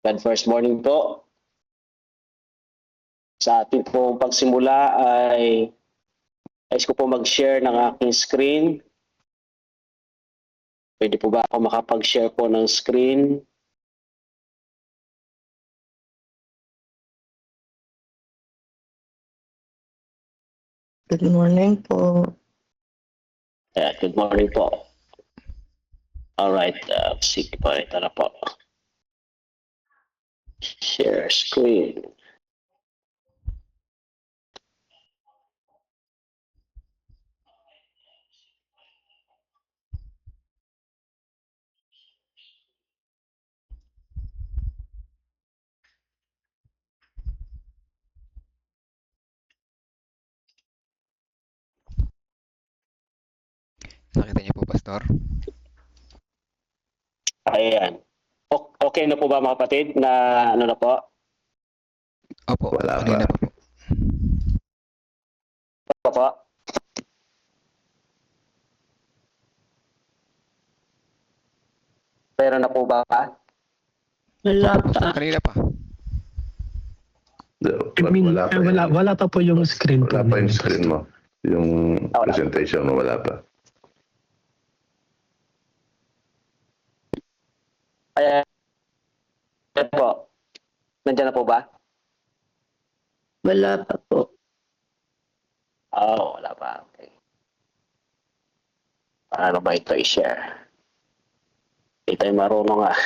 God first morning po. Sa ating pong pagsimula ay nais ko po mag-share ng aking screen. Pwede po ba ako makapag-share po ng screen? Good morning po. Good morning po. Alright, sige po, ito na po. Share screen. Nakita niyo po, Pastor? Ayan. Okay na po ba mga kapatid na ano na po? Opo, Wala kanina pa. pa po. Ito po. Meron na po ba? Wala Opo, Pastor, kanina pa. Wala pa po yung screen po. Wala pa yung screen mo. Yung Wala. presentation mo, wala pa. Ayan. Ito po. Nandiyan na po ba? Wala pa po. Wala pa. Okay. Paano ba ito i-share? Ito ay marunong ah.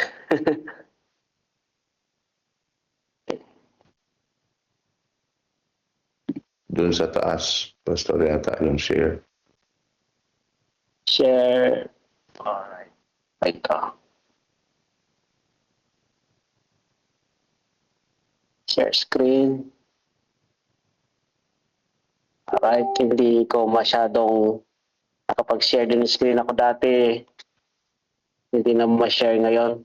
Doon sa taas, Pastor, yata yung share. Share. Alright. Ito. Share screen. Alright. Hindi ko masyadong nakapag-share din yung screen ako dati. Hindi na ma-share ngayon.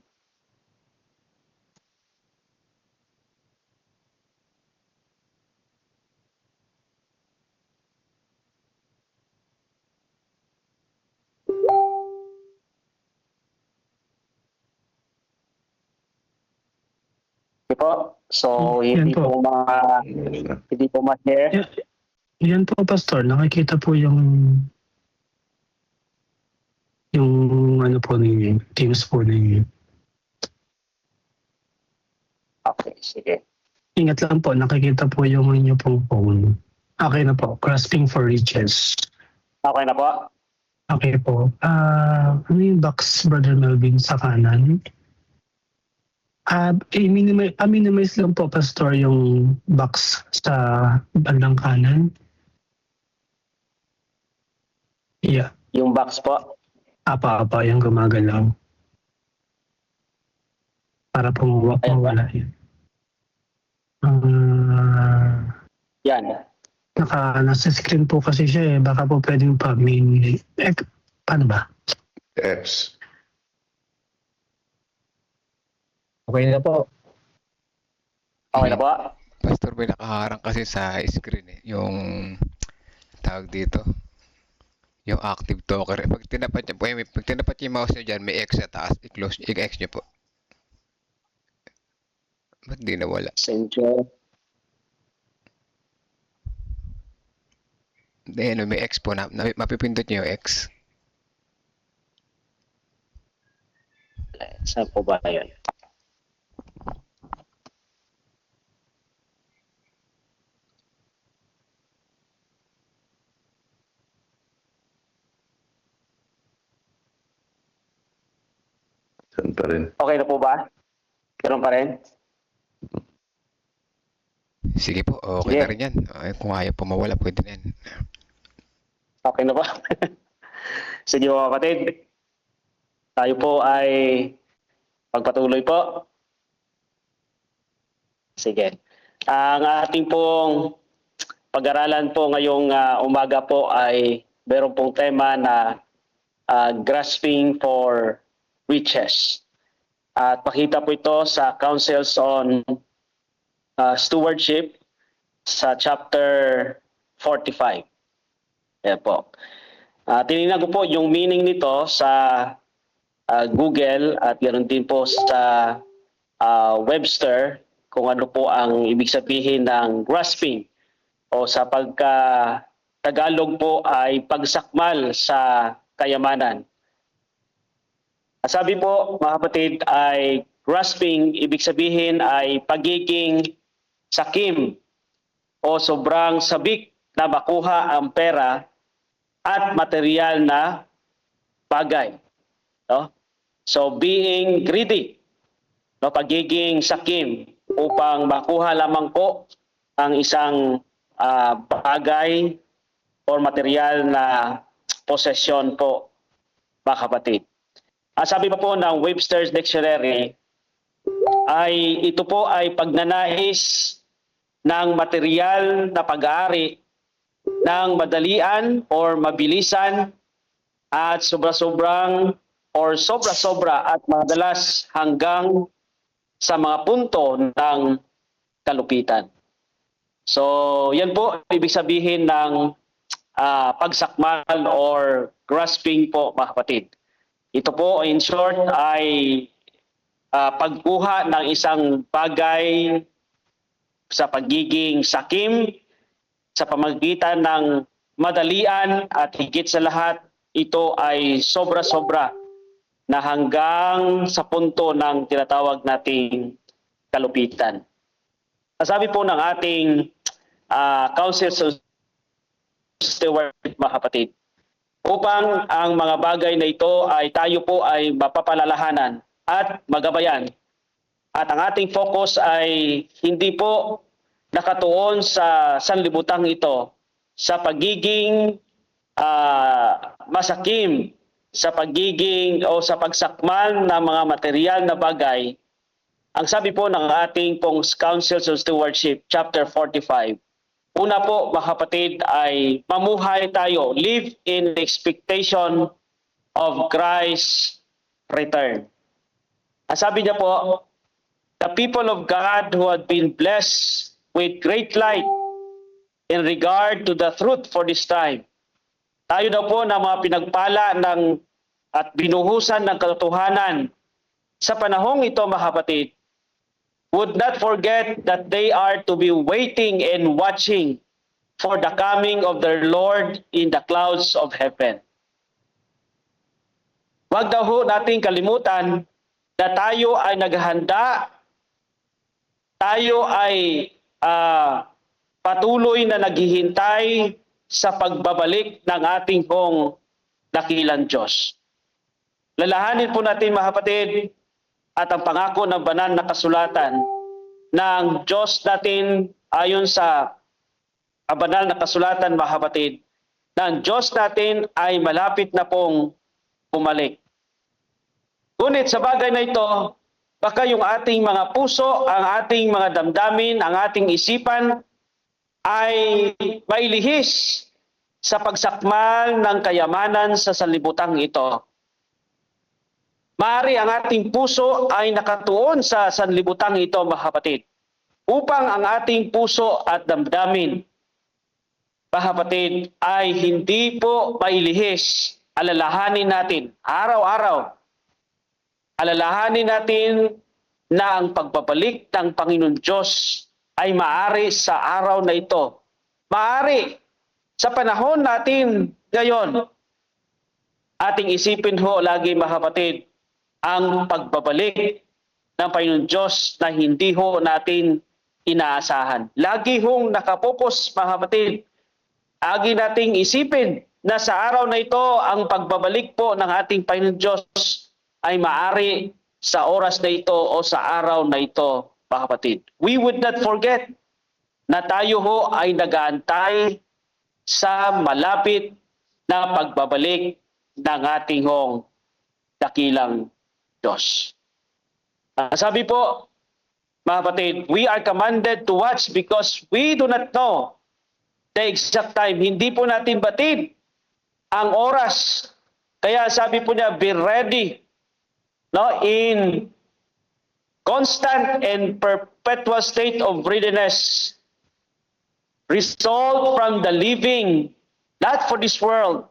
Okay po. So, Yan hindi po. po hindi po ma-share. Yan po, Pastor. Nakikita po yung ano po ninyo, teams po ninyo. Okay, sige. Ingat lang po, nakikita po yung inyo pong phone. Okay na po, grasping for riches. Okay na po. Okay po. Ano yung box, Brother Melvin, sa kanan? Minimize lang po, Pastor, yung box sa bandang kanan. Yeah. Yung box po. Apa-apa yung gumagalaw. Para po mawala yun. Yan. Nasa screen po kasi siya eh. Baka po pwedeng paano ba? X. Okay na po. Okay na po. Pastor, may nakaharang kasi sa screen eh. Yung tawag dito. Yung active talker. Pag tinapat niyo yung mouse niyo dyan, may X sa taas. I-close, i-X niyo po. Ba't di nawala? Messenger. Then, may X po na mapipindot niyo yung X. Saan po ba yun? pa rin. Okay na po ba? Ganun pa rin? Sige po, okay Sige. na rin yan. Ay, kung ayaw po mawala, pwede na yan. Okay na ba? Sige mga kapatid. Tayo po ay pagpatuloy po. Sige. Ang ating pong pag-aralan po ngayong umaga po ay meron pong tema na grasping for riches. At pakita po ito sa Councils on Stewardship sa chapter 45. Ayan po. Tinignan ko po yung meaning nito sa Google at ganoon din po sa Webster kung ano po ang ibig sabihin ng grasping o sa pagka-Tagalog po ay pagsakmal sa kayamanan. Sabi po mga kapatid ay grasping ibig sabihin ay pagiging sakim o sobrang sabik na makuha ang pera at material na bagay. No? So being greedy, no, pagiging sakim upang makuha lamang po ang isang bagay or material na posesyon po, mga kapatid. Sabi pa po ng Webster's Dictionary ay ito po ay pagnanais ng material na pag-aari ng madalian or mabilisan at sobra-sobra at madalas hanggang sa mga punto ng kalupitan. So, yan po ibig sabihin ng pagsakmal or grasping po, mga kapatid. Ito po in short ay pagkuha ng isang bagay sa pagiging sakim sa pamamagitan ng madalian at higit sa lahat, ito ay sobra-sobra na hanggang sa punto ng tinatawag nating kalupitan. Sabi po ng ating Council of Stewardship, mga kapatid, upang ang mga bagay na ito ay tayo po ay mapapalalahanan at magabayan. At ang ating focus ay hindi po nakatuon sa sanlibutan ito sa pagiging masakim, sa pagiging o sa pagsakmal ng mga material na bagay. Ang sabi po ng ating pong Councils of Stewardship, chapter 45, una po, mga kapatid, ay mamuhay tayo, live in expectation of Christ's return. Ang sabi niya po, the people of God who had been blessed with great light in regard to the truth for this time. Tayo daw po na mga pinagpala at binuhusan ng katotohanan sa panahong ito, mga kapatid, would not forget that they are to be waiting and watching for the coming of their Lord in the clouds of heaven. Huwag daw ho nating kalimutan na tayo ay naghahanda, tayo ay patuloy na naghihintay sa pagbabalik ng ating pong dakilang Diyos. Lalahanin po natin, mga kapatid, at ang pangako ng banal na kasulatan ng Diyos natin ayon sa banal na kasulatan, mga kapatid, na ang Diyos natin ay malapit na pong bumalik. Ngunit sa bagay na ito, baka yung ating mga puso, ang ating mga damdamin, ang ating isipan ay mailihis sa pagsakmal ng kayamanan sa sanlibutan ito. Maaari ang ating puso ay nakatuon sa sanlibutan ito, mga kapatid, upang ang ating puso at damdamin, mga kapatid, ay hindi po mailihis. Alalahanin natin araw-araw, alalahanin natin na ang pagbabalik ng Panginoon Diyos ay maaari sa araw na ito. Maaari sa panahon natin ngayon. Ating isipin ho lagi, mga kapatid, ang pagbabalik ng Panginoon Diyos na hindi ho natin inaasahan. Lagi hong nakapokus, mga kapatid. Lagi nating isipin na sa araw na ito, ang pagbabalik po ng ating Panginoon Diyos ay maaari sa oras na ito o sa araw na ito, mga kapatid. We would not forget na tayo ho ay nag-aantay sa malapit na pagbabalik ng ating hong dakilang Diyos. Sabi po, mga kapatid, we are commanded to watch because we do not know the exact time. Hindi po natin batid ang oras. Kaya sabi po niya, be ready, no, in constant and perpetual state of readiness, result from the living, not for this world,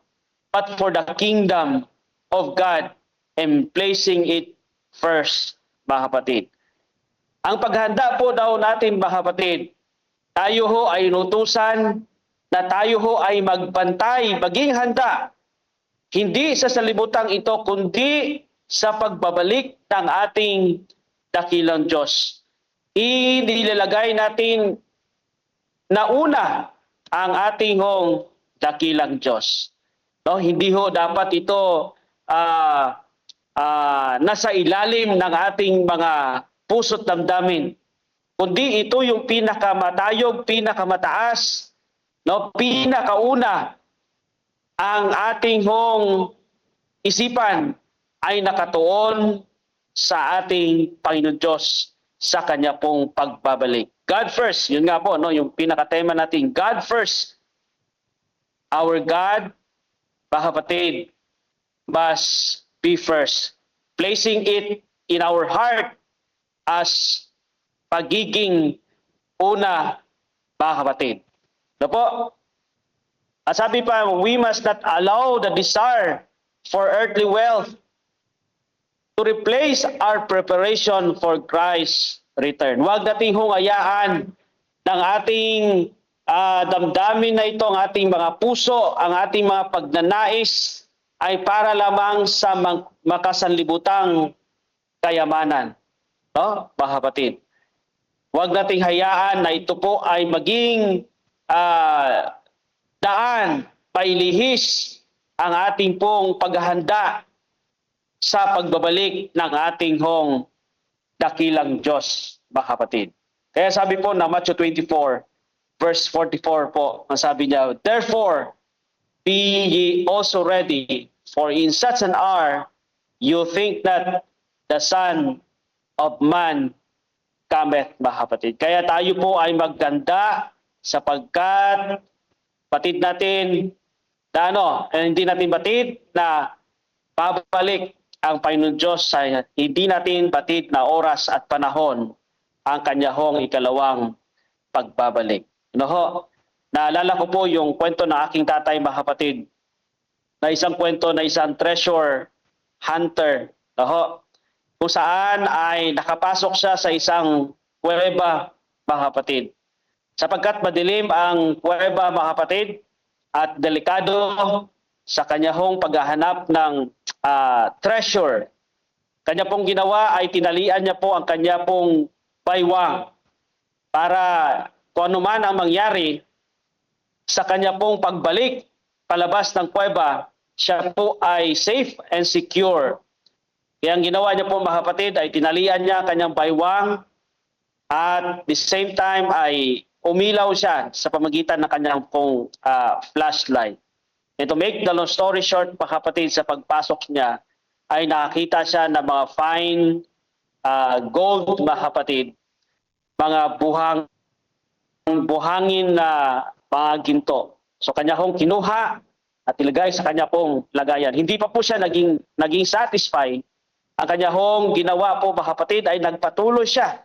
but for the kingdom of God, and placing it first, mga kapatid. Ang paghanda po daw natin, mga kapatid, tayo ho ay inutusan na tayo ho ay magbantay, maging handa, hindi sa salibutang ito, kundi sa pagbabalik ng ating dakilang Diyos. Inilalagay natin na una ang ating hong dakilang Diyos. No, hindi ho dapat ito nasa ilalim ng ating mga puso't damdamin, kundi ito yung pinakamatayog, pinakamataas, no, pinakauna. Ang ating hong isipan ay nakatuon sa ating Panginoon Diyos sa kanya pong pagbabalik. God first, yun nga po, no, yung pinakatema natin, God first. Our God, mga kapatid, must be first. Placing it in our heart as pagiging una, mga kapatid. Ano po? At sabi pa, we must not allow the desire for earthly wealth to replace our preparation for Christ's return. Huwag nating hungayaan ng ating damdamin na ito, ang ating mga puso, ang ating mga pagnanais ay para lamang sa makasanlibutang kayamanan. No, mga kapatid? Huwag nating hayaan na ito po ay maging daan, pailihis ang ating pong paghahanda sa pagbabalik ng ating hong dakilang Diyos, mga kapatid. Kaya sabi po na Matthew 24, verse 44 po, ang sabi niya, therefore, be ye also ready, for in such an hour you think that the Son of Man cometh, mga kapatid. Kaya tayo po ay magganda sapagkat batid natin na hindi natin batid na babalik ang Panginoon Diyos sa hindi natin batid na oras at panahon ang kanyang ikalawang pagbabalik. Naalala ko po yung kwento ng aking tatay, mga kapatid, na isang kwento na isang treasure hunter, kung saan ay nakapasok siya sa isang kuweba, mga kapatid. Sapagkat madilim ang kuweba, mga kapatid, at delikado sa kanyang paghahanap ng treasure. Kanya pong ginawa ay tinalian niya po ang kanya pong baywang para kung ano man ang mangyari sa kanya pong pagbalik palabas ng kuweba, siya po ay safe and secure. Kaya ang ginawa niya po, mga kapatid, ay tinalian niya ang kanyang baywang at the same time ay umilaw siya sa pamagitan ng kanyang pong flashlight. And to make the long story short, mga kapatid, sa pagpasok niya ay nakakita siya ng mga fine gold, mga kapatid, mga buhangin na mga ginto. So kanya hong kinuha at ilagay sa kanya pong lagayan. Hindi pa po siya naging satisfied. Ang kanya hong ginawa po, mga kapatid, ay nagpatuloy siya.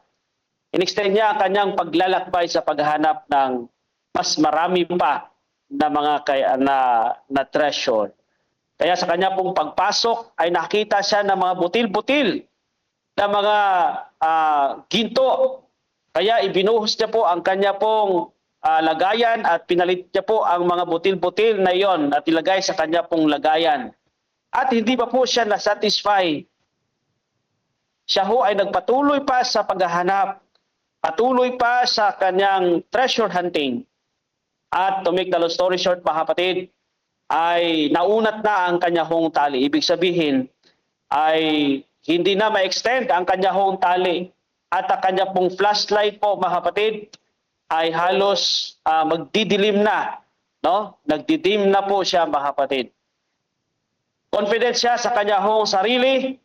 In-extend niya ang kanyang paglalakbay sa paghahanap ng mas marami pa na mga na treasure. Kaya sa kanya pong pagpasok ay nakita siya ng mga butil-butil na mga ginto. Kaya ibinuhos niya po ang kanya pong lagayan at pinalit niya po ang mga butil-butil na iyon at ilagay sa kanya pong lagayan. At hindi pa po siya na-satisfy. Siya ho ay nagpatuloy pa sa paghahanap, patuloy pa sa kanyang treasure hunting. At to make the long story short, mga kapatid, ay naunat na ang kanyang tali. Ibig sabihin ay hindi na ma-extend ang kanya hong tali at ang kanya pong flashlight po mga kapatid ay halos magdidilim na, no? Nagdidim na po siya mga kapatid. Confident siya sa kanya hong sarili.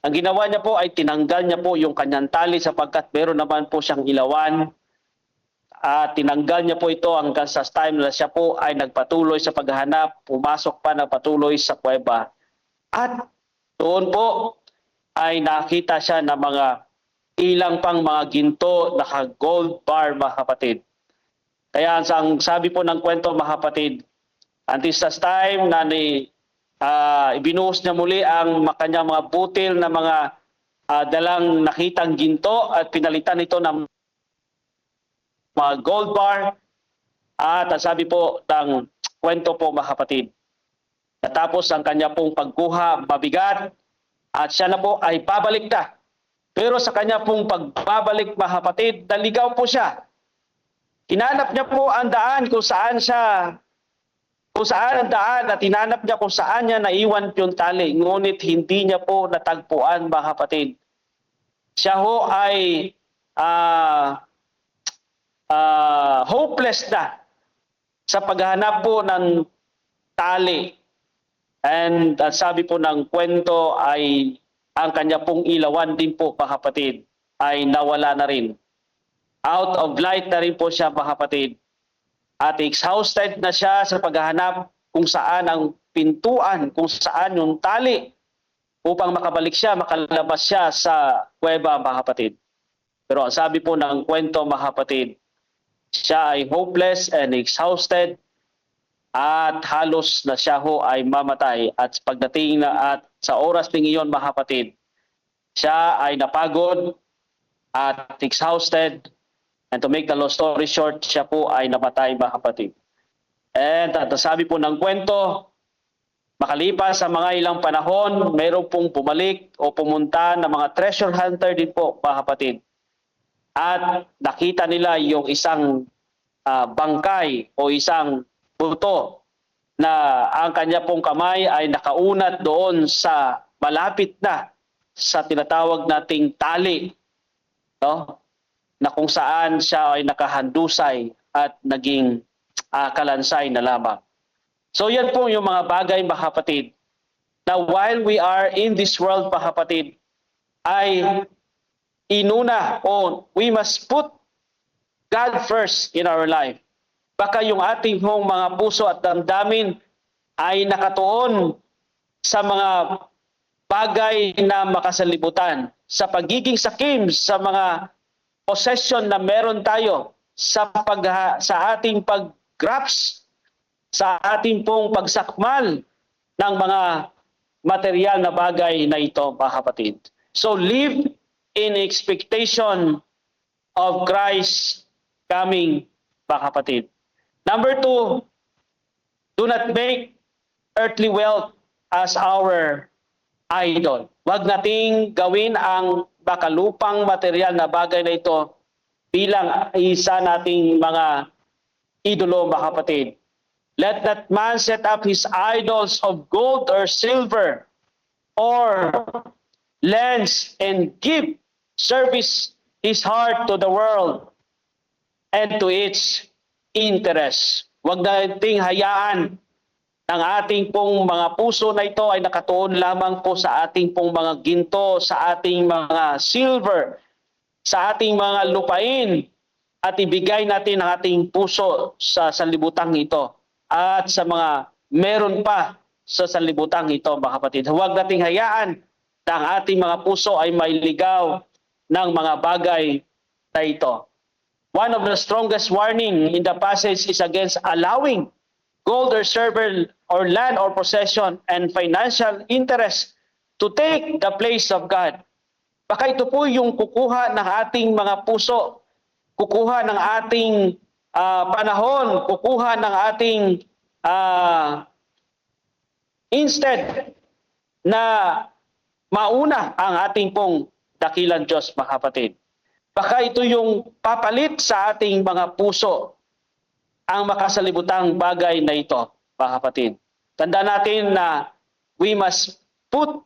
Ang ginawa niya po ay tinanggal niya po yung kanyang tali sapagkat meron naman po siyang ilawan. At tinanggal niya po ito hanggang sa time na siya po ay nagpatuloy sa paghahanap, pumasok pa nagpatuloy sa kuweba. At doon po ay nakita siya ng mga ilang pang mga ginto na gold bar mga kapatid. Kaya ang sabi po ng kwento mga kapatid, until sa time na ibinuhos niya muli ang kanyang mga butil na mga dalang nakitang ginto at pinalitan ito ng mga gold bar. At sabi po ng kwento po mga kapatid, natapos ang kanya pong pagkuha mabigat at siya na po ay babalik na. Pero sa kanya pong pagbabalik mga kapatid, naligaw po siya. Hinanap niya po ang daan kung saan ang daan at hinanap niya kung saan niya naiwan yung tali. Ngunit hindi niya po natagpuan mga kapatid. Siya ho ay hopeless na sa paghahanap po ng tali. And sabi po ng kwento ay ang kanya pong ilawan din po mga kapatid ay nawala na rin. Out of light na rin po siya mga kapatid. At exhausted na siya sa paghahanap kung saan ang pintuan, kung saan yung tali upang makabalik siya, makalabas siya sa kuweba mga kapatid. Pero ang sabi po ng kwento mga kapatid, siya ay hopeless and exhausted at halos na siya ho ay mamatay. At pagdating na at sa oras ng iyon mga kapatid, siya ay napagod at exhausted. And to make the long story short, siya po ay namatay mga kapatid. And sabi po ng kwento, makalipas sa mga ilang panahon, mayroon pong bumalik o pumunta na mga treasure hunter din po mga kapatid. At nakita nila yung isang bangkay o isang buto na ang kanya pong kamay ay nakaunat doon sa malapit na sa tinatawag nating tali, no? Na kung saan siya ay nakahandusay at naging kalansay na lamang. So yan po yung mga bagay mga kapatid na while we are in this world mga kapatid ay inuna o we must put God first in our life. Baka yung ating mga puso at damdamin ay nakatuon sa mga bagay na makasalibutan, sa pagiging sakim, sa mga possession na meron tayo, sa ating pag-grasp, sa ating pong pagsakmal ng mga material na bagay na ito, mga kapatid. So live in expectation of Christ coming, mga kapatid. Number 2, do not make earthly wealth as our idol. Huwag nating gawin ang makalupang material na bagay na ito bilang isa nating mga idolo, mga kapatid. Let that man set up his idols of gold or silver or lands and give service his heart to the world and to its interest. Huwag nating hayaan ang ating pong mga puso na ito ay nakatuon lamang po sa ating pong mga ginto, sa ating mga silver, sa ating mga lupain, at ibigay natin ang ating puso sa sanlibutang ito at sa mga meron pa sa sanlibutang ito, mga kapatid. Huwag nating hayaan na ang ating mga puso ay mailigaw ng mga bagay na ito. One of the strongest warning in the passage is against allowing gold or silver or land or possession and financial interest to take the place of God. Baka ito po yung kukuha ng ating mga puso, kukuha ng ating panahon, kukuha ng ating instead na mauna ang ating pong dakilang Diyos, mga kapatid. Baka ito yung papalit sa ating mga puso ang makasalibutang bagay na ito, mga kapatid. Tandaan natin na we must put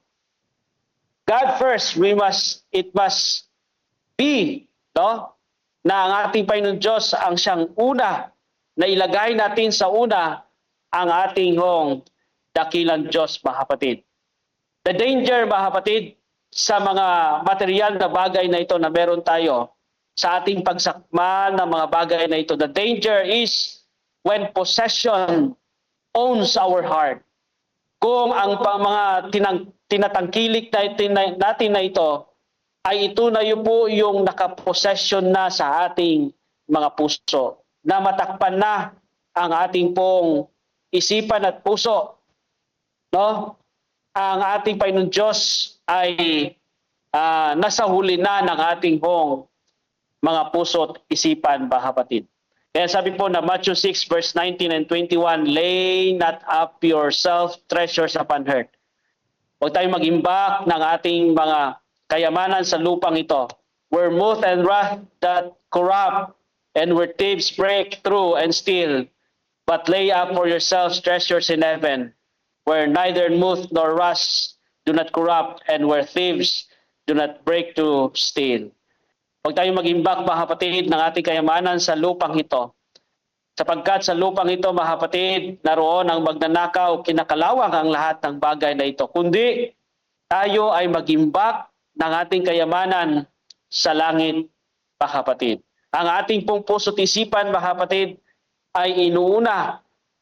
God first, it must be, no? Na ang ating Panginoon Diyos ang siyang una na ilagay natin sa una ang ating hong dakilang Diyos, mga kapatid. The danger, mga kapatid, sa mga material na bagay na ito na meron tayo sa ating pagsakmal ng mga bagay na ito. The danger is when possession owns our heart. Kung ang mga tinatangkilik natin na ito ay ito na yun po yung nakapossession na sa ating mga puso, na matakpan na ang ating pong isipan at puso. No? Ang ating Panginoon Diyos ay nasa huli na ng ating pong mga puso at isipan, mga kapatid. Kaya sabi po na Matthew 6 verse 19 and 21, lay not up yourself treasures upon earth. Huwag tayong mag-imbak ng ating mga kayamanan sa lupang ito, where moth and rust that corrupt, and where thieves break through and steal, but lay up for yourselves treasures in heaven, where neither moth nor rust do not corrupt, and where thieves do not break to steal. Huwag tayong mag-imbak, mga kapatid, ng ating kayamanan sa lupang ito. Sapagkat sa lupang ito, mga kapatid, naroon ang magnanakaw, kinakalawang ang lahat ng bagay na ito. Kundi tayo ay mag-imbak ng ating kayamanan sa langit, mga kapatid. Ang ating pong puso't isipan, mga kapatid, ay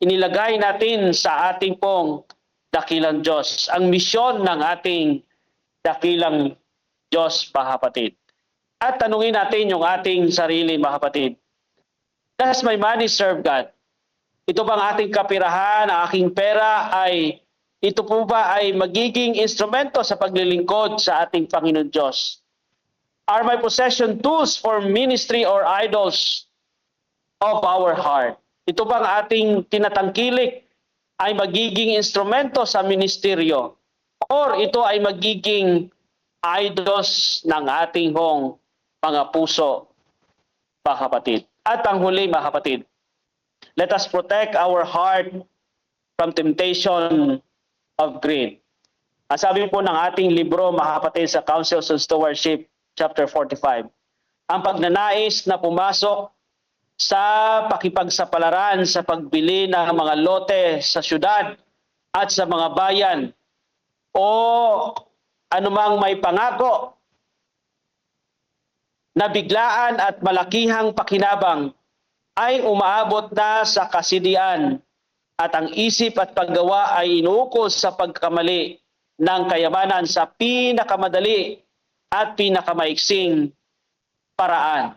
inilagay natin sa ating pong dakilang Diyos. Ang misyon ng ating dakilang Diyos, mga kapatid. At tanungin natin yung ating sarili, mga kapatid. Does my money serve God? Ito bang ating kapirahan, ang aking pera ito po ba ay magiging instrumento sa paglilingkod sa ating Panginoon Diyos? Are my possession tools for ministry or idols of our heart? Ito bang ating tinatangkilik ay magiging instrumento sa ministeryo? Or ito ay magiging idols ng ating hong mga puso, mga kapatid? At panghuli, mga kapatid, let us protect our heart from temptation of greed. Ang sabi po ng ating libro, mga kapatid, sa Counsels on Stewardship, chapter 45, ang pagnanais na pumasok sa pakipagsapalaran sa pagbili ng mga lote sa syudad at sa mga bayan o anumang may pangako na biglaan at malakihang pakinabang ay umaabot na sa kasidian at ang isip at paggawa ay inuukol sa pagkamali ng kayamanan sa pinakamadali at pinakamaiksing paraan.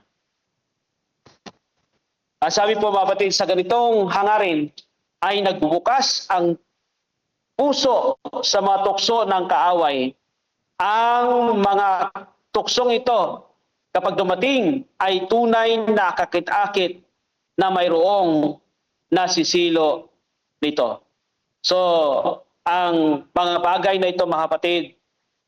Sabi po, mga kapatid, sa ganitong hangarin ay nagbubukas ang puso sa mga tukso ng kaaway. Ang mga tuksong ito, kapag dumating, ay tunay na kakit-akit na mayroong nasisilo nito. So, ang mga bagay na ito, mga kapatid,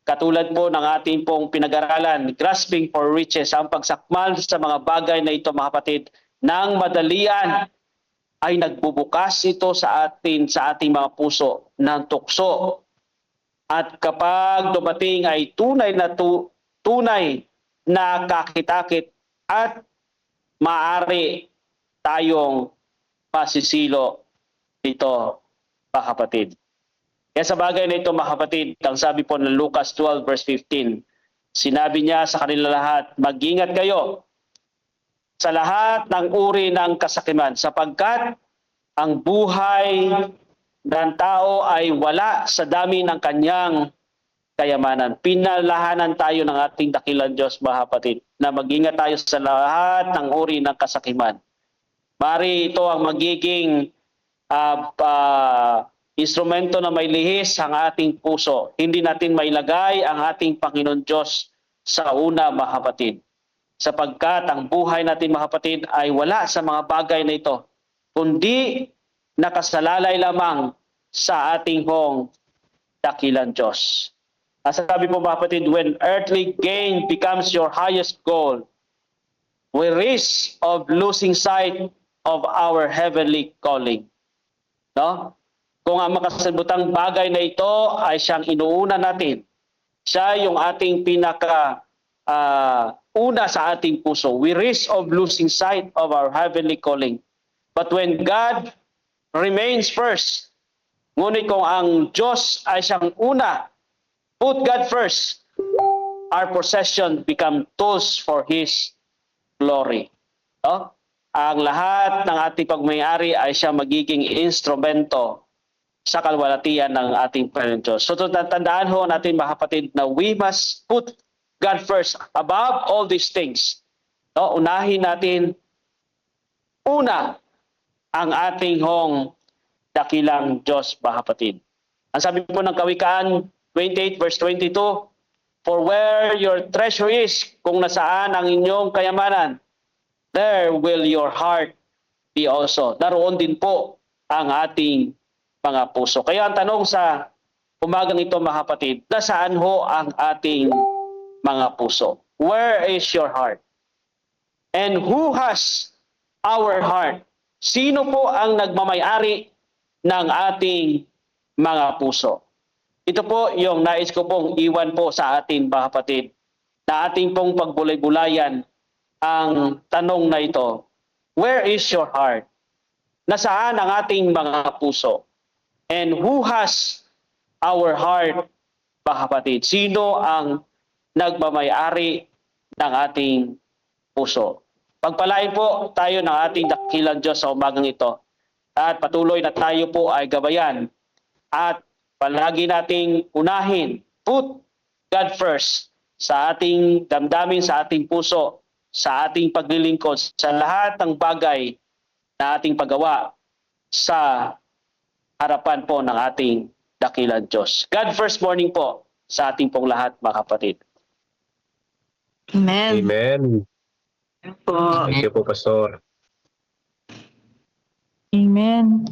katulad po ng ating pong pinag-aralan, grasping for riches, ang pagsakmal sa mga bagay na ito, mga kapatid, ng madalian ay nagbubukas ito sa ating mga puso ng tukso. At kapag dumating ay tunay na kakit-akit at maaari tayong masisilo dito, mga kapatid. Kaya sa bagay na ito, mga kapatid, ang sabi po ng Lucas 12 verse 15, sinabi niya sa kanila lahat, mag-ingat kayo sa lahat ng uri ng kasakiman, sapagkat ang buhay ng tao ay wala sa dami ng kanyang kayamanan. Pinalahanan tayo ng ating dakilang Diyos, mga kapatid, na mag-ingat tayo sa lahat ng uri ng kasakiman. Mari ito ang magiging instrumento na may lihis ang ating puso. Hindi natin mailagay ang ating Panginoon Diyos sa una, mga kapatid. Sapagkat ang buhay natin, mga kapatid, ay wala sa mga bagay na ito, kundi nakasalalay lamang sa ating hong dakilang Diyos. Sabi po, mga kapatid, when earthly gain becomes your highest goal, we risk of losing sight of our heavenly calling. No? Kung ang makasabutang bagay na ito ay siyang inuuna natin Siya yung ating pinaka una sa ating puso. We risk of losing sight of our heavenly calling. But when God remains first, ngunit kung ang Diyos ay siyang una, put God first, our possession become tools for His glory. No? Ang lahat ng ating pagmayari ay siya magiging instrumento sa kalwalatian ng ating Panginoon Diyos. So tandaan ho natin mga kapatid na we must put God first above all these things. No? Unahin natin una ang ating hong dakilang Diyos mga kapatid. Ang sabi po ng Kawikaan 28 verse 22, for where your treasure is, kung nasaan ang inyong kayamanan, there will your heart be also. Naroon din po ang ating mga puso. Kaya ang tanong sa umagang ito mga kapatid, nasaan ho ang ating mga puso? Where is your heart? And who has our heart? Sino po ang nagmamayari ng ating mga puso? Ito po yung nais ko pong iwan po sa atin mga kapatid, na ating pong pagbulay-bulayan ang tanong na ito. Where is your heart? Nasaan ang ating mga puso? And who has our heart, mga kapatid? Sino ang nagmamayari ng ating puso? Pagpalain po tayo ng ating dakilang Diyos sa umagang ito. At patuloy na tayo po ay gabayan. At palagi nating unahin, put God first sa ating damdamin, sa ating puso, sa ating paglilingkod, sa lahat ng bagay na ating paggawa sa harapan po ng ating dakilang Diyos. God first morning po sa ating pong lahat mga kapatid. Amen. Amen. Po. Thank you po, Pastor. Amen.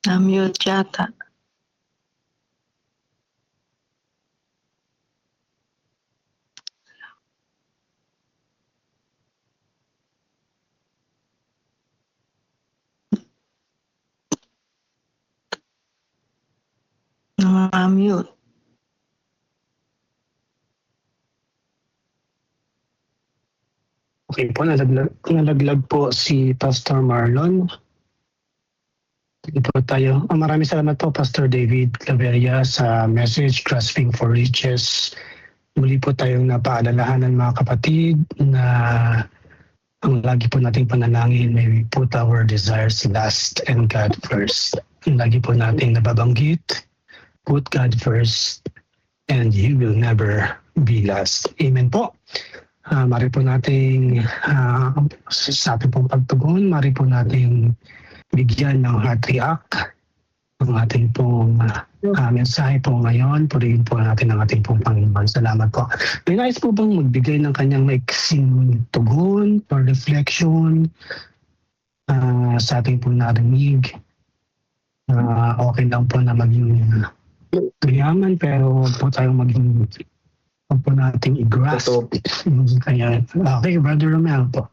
Na-mute yata. Na-mute. Okay po, nalaglag po si Pastor Marlon. Sige po tayo. Maraming salamat po Pastor David Claveria sa message Grasping for Riches. Muli po tayong napaalalahanan mga kapatid na ang lagi po nating panalangin, may we put our desires last and God first. Ang lagi po nating nababanggit, put God first and you will never be last. Amen po. Mari po nating sa ating pong pagtugon, mari po nating bigyan ng heart react ang ating pong mensahe po ngayon. Purihin po natin ang ating pong Panginoon. Salamat po. May nais po bang magbigay ng kanyang maiksing tugon or reflection sa ating pong narinig? Okay lang po na maging mayaman pero huwag po tayong maging huwag po nating i-grasp. Kaya, okay, Brother Romel po.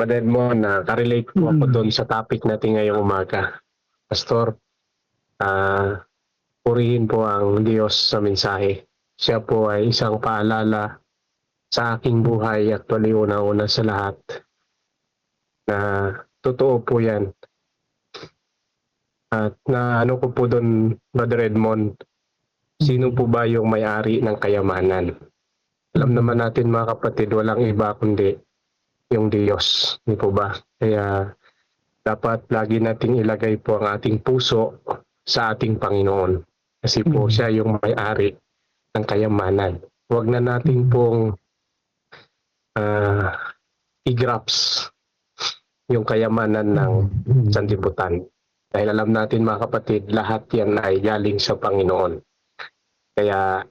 Brother mo na ka-relate po ako doon sa topic natin ngayong umaga. Pastor, purihin po ang Diyos sa mensahe. Siya po ay isang paalala sa aking buhay, actually una-una sa lahat, na totoo po yan. At na ano ko po doon, Brother Edmond, sino po ba yung may-ari ng kayamanan? Alam naman natin mga kapatid, walang iba kundi yung Diyos, di po ba? Kaya dapat lagi nating ilagay po ang ating puso sa ating Panginoon. Kasi po siya yung may-ari ng kayamanan. Huwag na natin pong i-grasp yung kayamanan ng sanlibutan. Dahil alam natin mga kapatid, lahat yan ay galing sa Panginoon. Kaya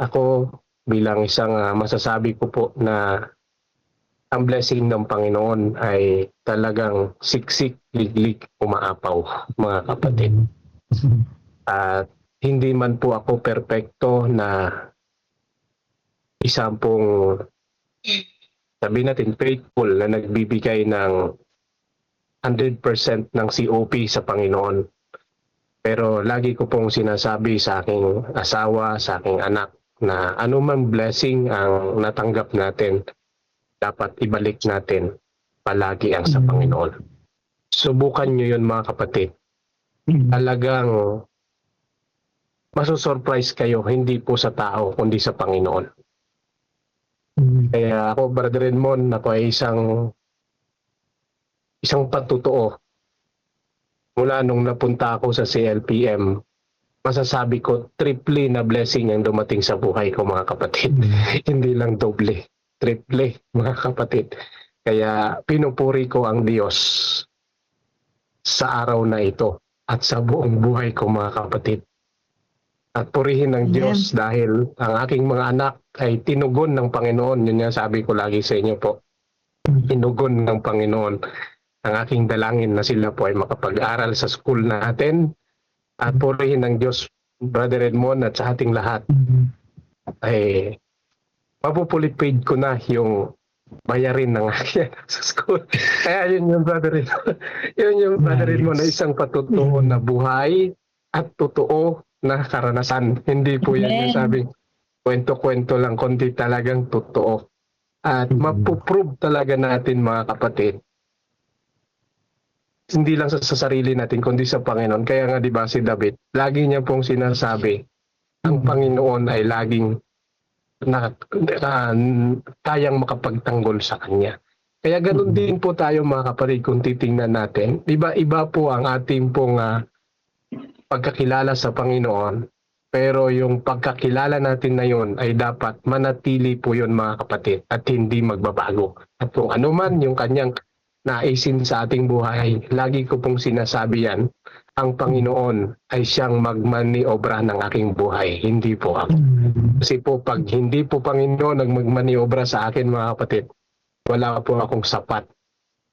ako bilang isang masasabi ko po na ang blessing ng Panginoon ay talagang siksik, liglig, umaapaw, mga kapatid. At hindi man po ako perpekto na isang pong, sabi natin, faithful na nagbibigay ng 100% ng COP sa Panginoon. Pero lagi ko pong sinasabi sa aking asawa, sa aking anak, na anumang blessing ang natanggap natin, dapat ibalik natin palagi ang sa Panginoon. Subukan nyo yun, mga kapatid. Talagang masusurprise kayo, hindi po sa tao, kundi sa Panginoon. Kaya ako, Brother Edmond, ako ay isang patutuo. Mula nung napunta ako sa CLPM, masasabi ko, triple na blessing ang dumating sa buhay ko, mga kapatid. Hindi lang doble, triple, mga kapatid. Kaya pinupuri ko ang Diyos sa araw na ito at sa buong buhay ko, mga kapatid. At purihin ng Diyos dahil ang aking mga anak ay tinugon ng Panginoon. Yun yung sabi ko lagi sa inyo po. Tinugon ng Panginoon. Ang aking dalangin na sila po ay makapag-aral sa school natin. At purihin ng Diyos, Brother Edmond, at sa ating lahat, ay mapupulit-paid ko na yung bayarin ng akin sa school. Kaya yun yung Brother Edmond. Yun yung Brother Edmond na isang patutuo na buhay at totoo na karanasan. Hindi po yan yung sabing kwento-kwento lang, kundi talagang totoo. At mapuprove talaga natin, mga kapatid, hindi lang sa sarili natin, kundi sa Panginoon. Kaya nga, di ba, si David, lagi niya pong sinasabi, ang Panginoon ay laging kayang makapagtanggol sa Kanya. Kaya ganoon din po tayo, mga kapatid, kung titingnan natin. Iba po ang ating pong pagkakilala sa Panginoon. Pero yung pagkakilala natin na yun ay dapat manatili po yun, mga kapatid, at hindi magbabago. At kung ano man yung kanyang naisin sa ating buhay, lagi ko pong sinasabi yan, ang Panginoon ay siyang magmaniobra ng aking buhay, hindi po ako. Kasi po pag hindi po Panginoon ang magmaniobra sa akin, mga kapatid, wala po akong sapat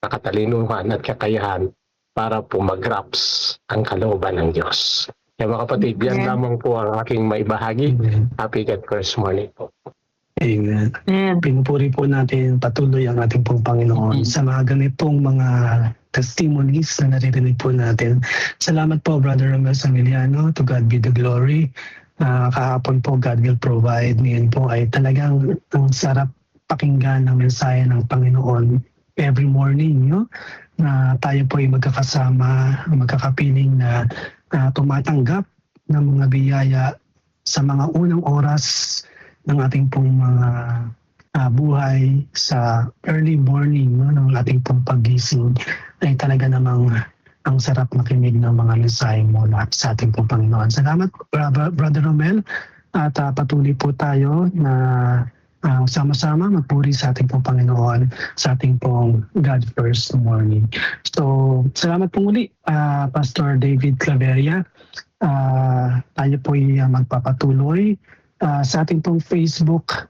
na katalinuhan at kakayahan para po mag-grasp ang kalooban ng Diyos. Kaya mga kapatid, yan lamang po ang aking maibahagi. Happy God First Morning po. Amen. Pinupuri po natin patuloy ang ating pong Panginoon sa mga ganitong mga testimonies na naririnig po natin. Salamat po, Brother Romel Samiliano. To God be the glory. Kahapon po, God will provide. Ngayon po ay talagang ang sarap pakinggan ng mensahe ng Panginoon every morning. No? Na tayo po ay magkakasama, magkakapiling na tumatanggap ng mga biyaya sa mga unang oras ng ating pong mga buhay sa early morning, no, ng ating pong paggising, ay talaga namang ang sarap makinig ng mga mensahe mula sa ating pong Panginoon. Salamat, Brother Romel, at patuloy po tayo na sama-sama magpuri sa ating pong Panginoon sa ating pong God First Morning. So, salamat po muli, Pastor David Claveria. Tayo po ay magpapatuloy sa ating pong Facebook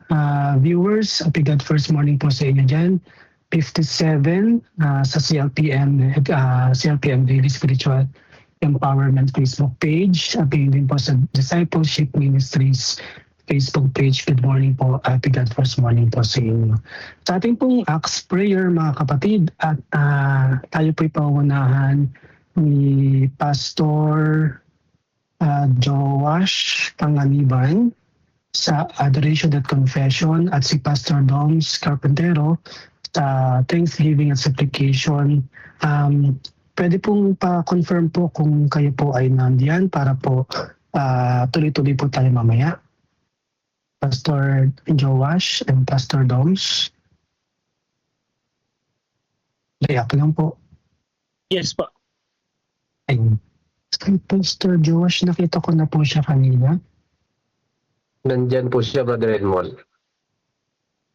viewers. Happy God First Morning po sa inyo dyan. 57 sa CLPM Daily Spiritual Empowerment Facebook page. At din po sa Discipleship Ministries Facebook page. Good morning po. Happy God First Morning po sa inyo. Sa ating pong Acts Prayer, mga kapatid, at tayo po'y paunahan ni Pastor Joash Panganiban sa Adoration at Confession, at si Pastor Doms Carpentero sa Thanksgiving at Supplication. Pwede pong pa-confirm po kung kayo po ay nandiyan para po tuloy-tuloy po tayo mamaya. Pastor Joash and Pastor Doms. Layak lang po. Yes po. Ayun. Pastor Joash, nakita ko na po siya kanina. Nandyan po siya, Brother Edmond.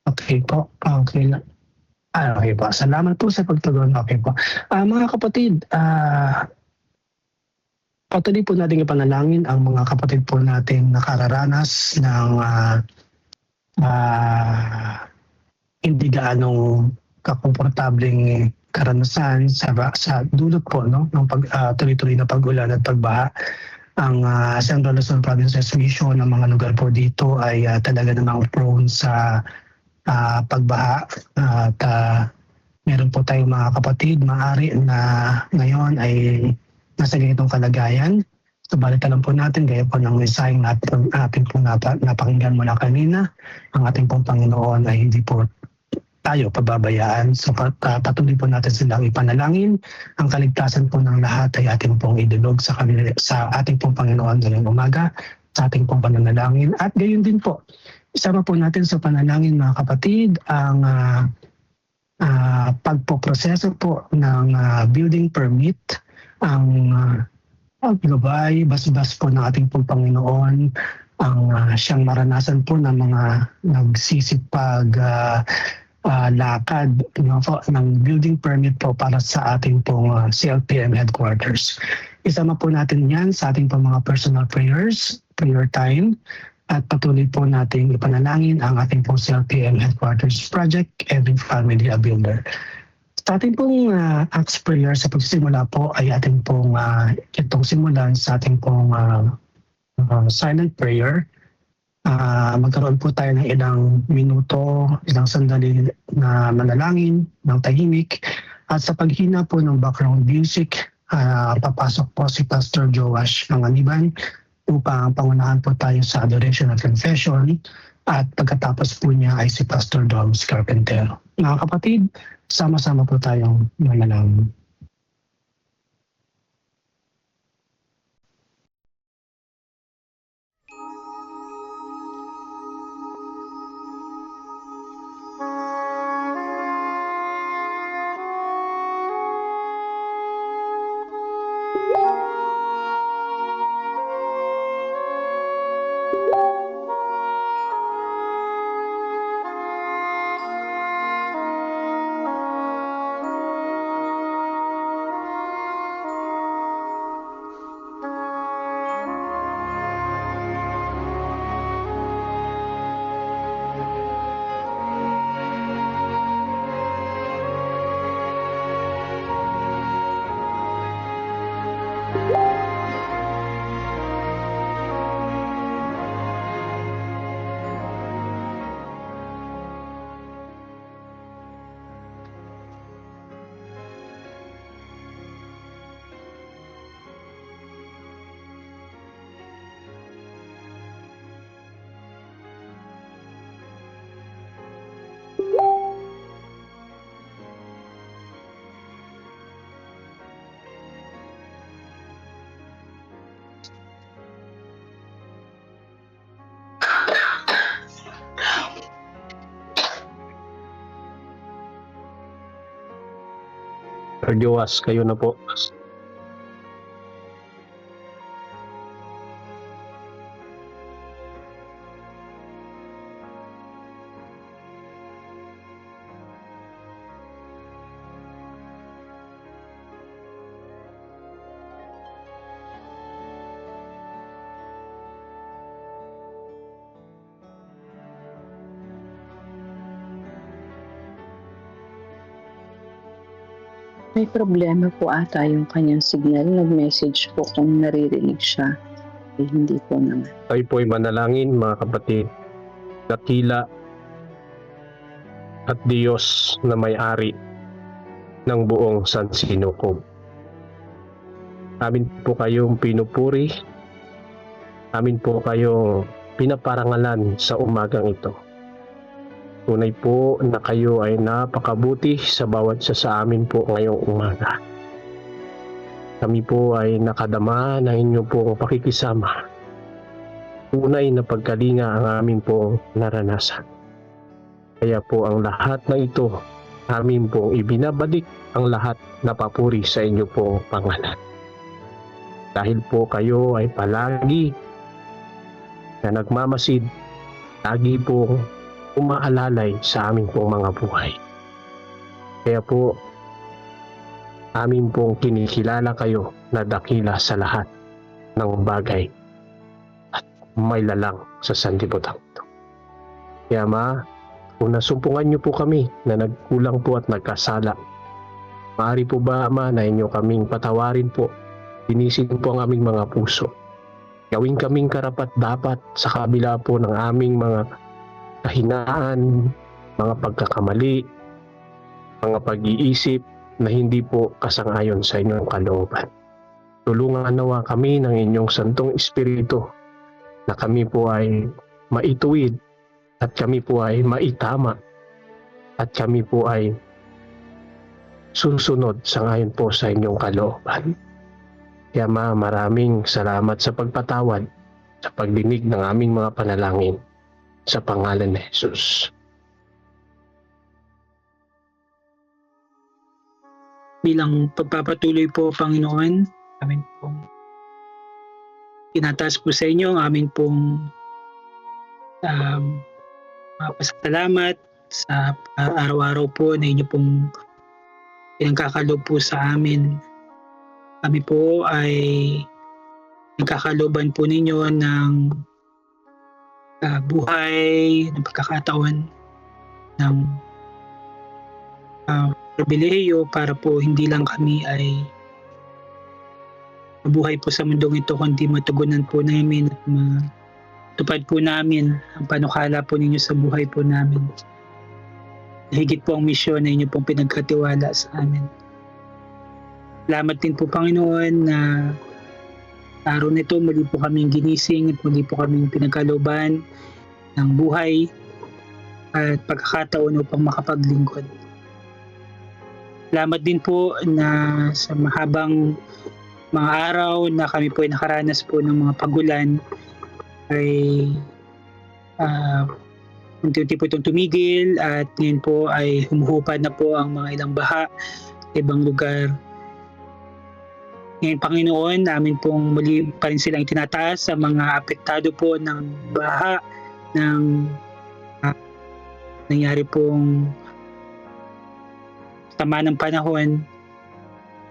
Okay po. Okay lang. Okay po. Salamat po sa pagtugon. Okay po. Mga kapatid, patuloy po natin ipanalangin ang mga kapatid po natin nakararanas ng hindi gaanong kakomportableng karanasan sa dulot po no ng tuloy-tuloy na pag-ulan at pagbaha. Ang Central Luzon Provinces Mission ng mga lugar po dito ay talaga namang prone sa pagbaha at meron po tayong mga kapatid maaari na ngayon ay nasa ganitong kalagayan. Subalit alam po natin, gaya po ng isayang ating pong napakinggan mula kanina, ang ating pong Panginoon ay hindi po tayo pababayaan. So patuloy po natin silang ipanalangin. Ang kaligtasan po ng lahat ay ating pong idulog sa ating pong Panginoon ngayong umaga, sa ating pong pananalangin. At gayon din po, isama po natin sa panalangin mga kapatid ang pagpoproseso po ng building permit, ang paggabay, basbas po ng ating pong Panginoon, ang siyang maranasan po ng mga nagsisipag lakad ng building permit po para sa ating pong CLPM headquarters. Isama po natin yan sa ating pong mga personal prayers, prayer time, at patuloy po natin ipanalangin ang ating pong CLPM headquarters project, Every Family a Builder. Sa ating pong Acts prayer sa pagsisimula po ay ating pong itong simulan sa ating pong silent prayer. Magkaroon po tayo ng ilang minuto, ilang sandali na manalangin ng tahimik. At sa paghina po ng background music, papasok po si Pastor Joash Manganiban upang pangunahan po tayo sa adoration at confession. At pagkatapos po niya ay si Pastor Doms Carpenter. Mga kapatid, sama-sama po tayong manalangin. Joas, kayo na po. May problema po ata yung kanyang signal. Nag-message po kung naririnig siya. Eh, hindi po naman. Tayo po'y manalangin mga kapatid. Dakila at Diyos na may-ari ng buong San Sinukob. Amin po kayong pinupuri. Amin po kayong pinaparangalan sa umagang ito. Tunay po na kayo ay napakabuti sa bawat isa sa amin po ngayong umaga. Kami po ay nakadama ng inyo pong pakikisama. Tunay na pagkalinga ang amin pong naranasan. Kaya po ang lahat ng ito, amin pong ibinabalik ang lahat na papuri sa inyo pong pangalan. Dahil po kayo ay palagi na nagmamasid, lagi pong umaalalay sa aming pong mga buhay. Kaya po, amin pong kinikilala kayo na dakila sa lahat. ng bagay at may lalang sa sanlibutan ito. Kaya Ama, kung nasumpungan niyo po kami na nagkulang po at nagkasala, maaari po ba Ama na inyo kaming patawarin po, linisin po ang aming mga puso. Gawin kaming karapat-dapat sa kabila po ng aming mga kahinaan, mga pagkakamali, mga pag-iisip na hindi po kasang-ayon sa inyong kalooban. Tulungan nawa kami ng inyong Santong Espiritu na kami po ay maituwid at kami po ay maitama at kami po ay susunod sangayon po sa inyong kalooban. Kaya Ama, maraming salamat sa pagpatawad, sa pagdinig ng aming mga panalangin sa pangalan ni Jesus. Bilang pagpapatuloy po, Panginoon, amin pong tinataas po sa inyo ang amin pong mga pasasalamat sa araw-araw po na inyo pong pinagkakaloob po sa amin. Kami po ay nagkakalooban po ninyo ng buhay, ng pagkakataon, ng pribilehiyo para po hindi lang kami ay mabuhay po sa mundong ito, kundi matugunan po namin at matupad po namin ang panukala po ninyo sa buhay po namin. Higit po ang misyon na inyo pong pinagkatiwala sa amin. Salamat din po, Panginoon, na araw nito muli po kaming ginising at muli po kaming pinagkalooban ng buhay at pagkakataon upang makapaglingkod. Salamat din po na sa mahabang mga araw na kami po ay nakaranas po ng mga pagulan ay unti-unti po itong tumigil at ngayon po ay humuhupad na po ang mga ilang baha sa ibang lugar. Ngayon, Panginoon, namin pong muli pa rin silang itinataas sa mga apektado po ng baha, ng nangyari pong tama ng panahon.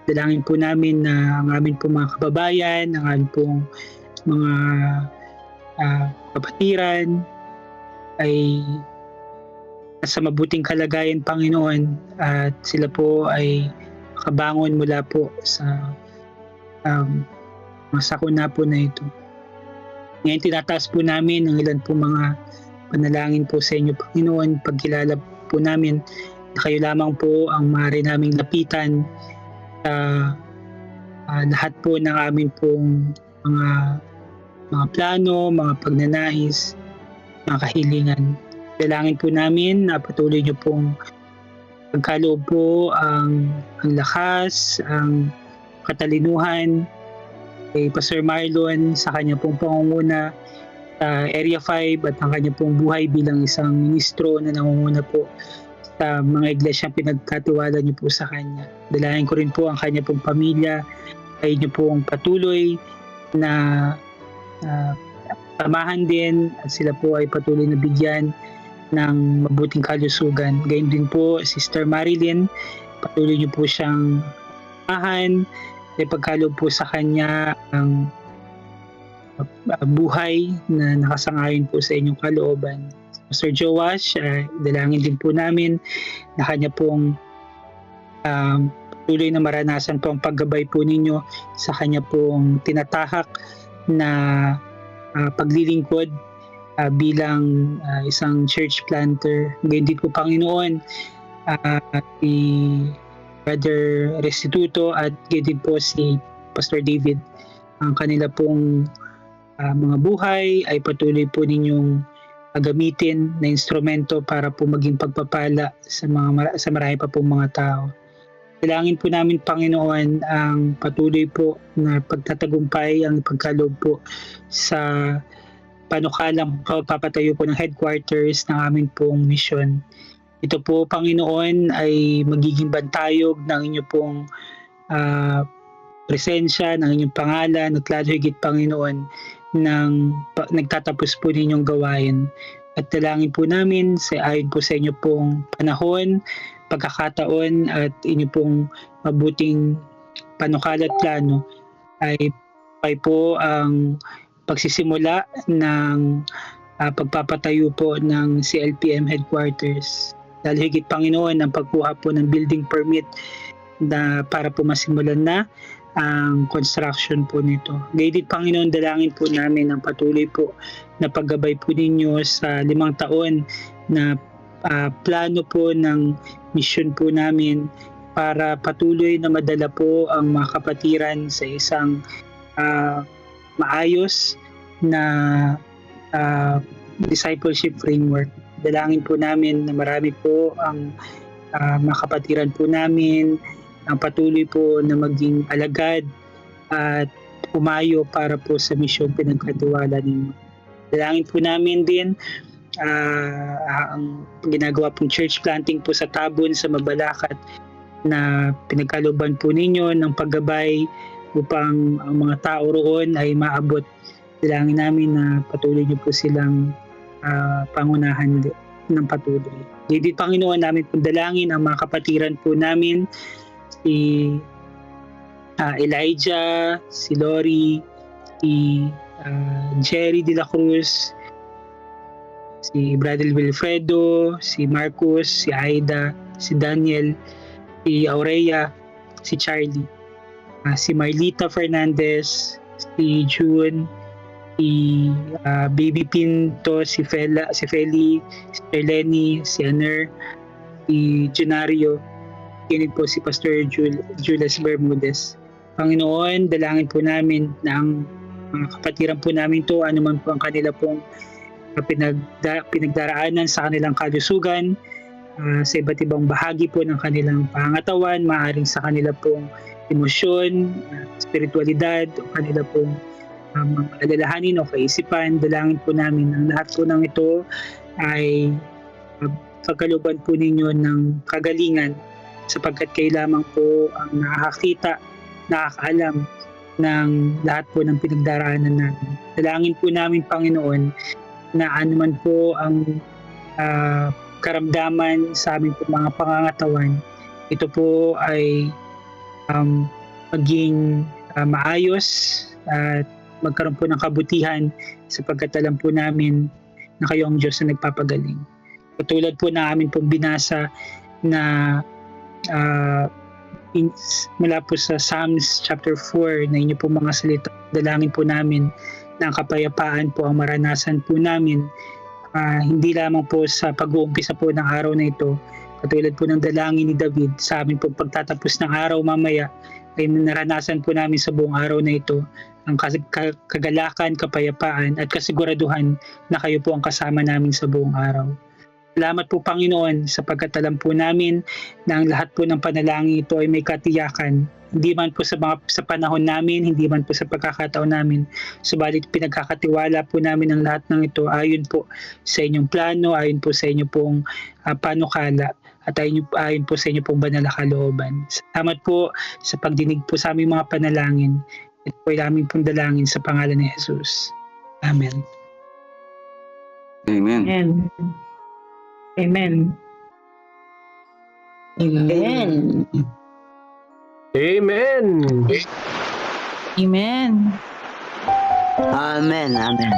Dalangin po namin na ang aming pong mga kababayan, ang aming pong mga kapatiran ay nasa mabuting kalagayan, Panginoon, at sila po ay makabangon mula po sa mga sakuna po na ito. Ngayon tinataas po namin ang ilan po mga panalangin po sa inyo, Panginoon. Pagkilala po namin na kayo lamang po ang maaari naming lapitan sa lahat po ng amin pong mga plano, mga pagnanais, mga kahilingan. Dalangin po namin na patuloy niyo pong pagkaloob po ang lakas, ang katalinuhan kay Pastor Marlon sa kanya pong pangunguna sa Area 5 at ang kanya pong buhay bilang isang ministro na nangunguna po sa mga iglesyang pinagkatiwala niyo po sa kanya. Dalangin ko rin po ang kanya pong pamilya ay niyo pong patuloy na samahan din at sila po ay patuloy na bigyan ng mabuting kalusugan. Gayun din po, Sister Marilyn, patuloy niyo po siyang samahan, ay pagkaloob po sa kanya ang buhay na nakasangayon po sa inyong kalooban. Pastor Joash, dalangin din po namin na kanya pong patuloy na maranasan po ang paggabay po ninyo sa kanya pong tinatahak na paglilingkod bilang isang church planter. Ngayon din po, Panginoon, si Brother Restituto at ngayon din po si Pastor David. Ang kanila pong mga buhay ay patuloy po ninyong gamitin na instrumento para po maging pagpapala sa marami pa pong mga tao. Kailangan po namin, Panginoon, ang patuloy po na pagtatagumpay, ang pagkaloob po sa panukalang papatayo po ng headquarters ng aming pong mission. Ito po, Panginoon, ay magiging bantayog ng inyo pong presensya, ng inyong pangalan, at lalo higit, Panginoon, nagtatapos po ninyong gawain. At dalangin po namin ayon po sa inyo pong panahon, pagkakataon at inyo pong mabuting panukala at plano ay ay po ang pagsisimula ng pagpapatayo po ng CLPM headquarters. Dahil higit Panginoon ang pagkuha po ng building permit na para po masimulan na ang construction po nito. Gayun Panginoon, dalangin po namin ang patuloy po na paggabay po ninyo sa 5 taon na plano po ng mission po namin para patuloy na madala po ang mga kapatiran sa isang maayos na discipleship framework. Dalangin po namin na marami po ang mga kapatiran po namin ang patuloy po na maging alagad at umayo para po sa misyon pinagkatiwala ninyo. Dalangin po namin din ang ginagawa pong church planting po sa Tabon, sa Mabalacat, na pinagkalooban po ninyo ng paggabay upang ang mga tao roon ay maabot. Dalangin namin na patuloy niyo po silang pangunahan ng patuloy. Hindi Panginoon, namin po dalangin ang mga kapatiran po namin, si Elijah, si Lori, si Jerry de la Cruz, si Brother Wilfredo, si Marcus, si Aida, si Daniel, si Aurea, si Charlie, si Marlita Fernandez, si June, si Baby Pinto, si Feli, si Lenny, si Aner, si Junario, kinig po si Pastor Julius Bermudez. Panginoon, dalangin po namin na ang mga kapatiran po namin to, anuman po ang kanila pong pinagdaraanan sa kanilang kalusugan, sa iba't ibang bahagi po ng kanilang pangangatawan, maaaring sa kanila pong emosyon, spiritualidad, o kanila pong mga alalahanin o kaisipan. Dalangin po namin ang lahat po ng ito ay pagkalooban po ninyo ng kagalingan, sapagkat kayo lamang po ang nakakita, nakakaalam ng lahat po ng pinagdaraanan namin. Dalangin po namin, Panginoon, na anuman po ang karamdaman sa aming mga pangangatawan, ito po ay maging maayos at magkaroon po ng kabutihan, sapagkat alam po namin na kayo ang Diyos na nagpapagaling. Katulad po na amin pong binasa na mula po sa Psalms chapter 4 na inyo po mga salita, dalangin po namin na ang kapayapaan po ang maranasan po namin, hindi lamang po sa pag-uumpisa po ng araw na ito, katulad po ng dalangin ni David sa amin po pagtatapos ng araw mamaya, ay naranasan po namin sa buong araw na ito ang kagalakan, kapayapaan at kasiguraduhan na kayo po ang kasama namin sa buong araw. Salamat po, Panginoon, sapagkat alam po namin na ang lahat po ng panalangin ito ay may katiyakan. Hindi man po sa panahon namin, hindi man po sa pagkakataon namin, subalit pinagkakatiwala po namin ang lahat ng ito ayon po sa inyong plano, ayon po sa inyong pong panukala, at ayon po sa inyong pong banal na kalooban. Salamat po sa pagdinig po sa aming mga panalangin. Ito po ay aming pong dalangin sa pangalan ni Jesus. Amen. Amen. Amen. Amen. Amen. Amen. Amen. Amen.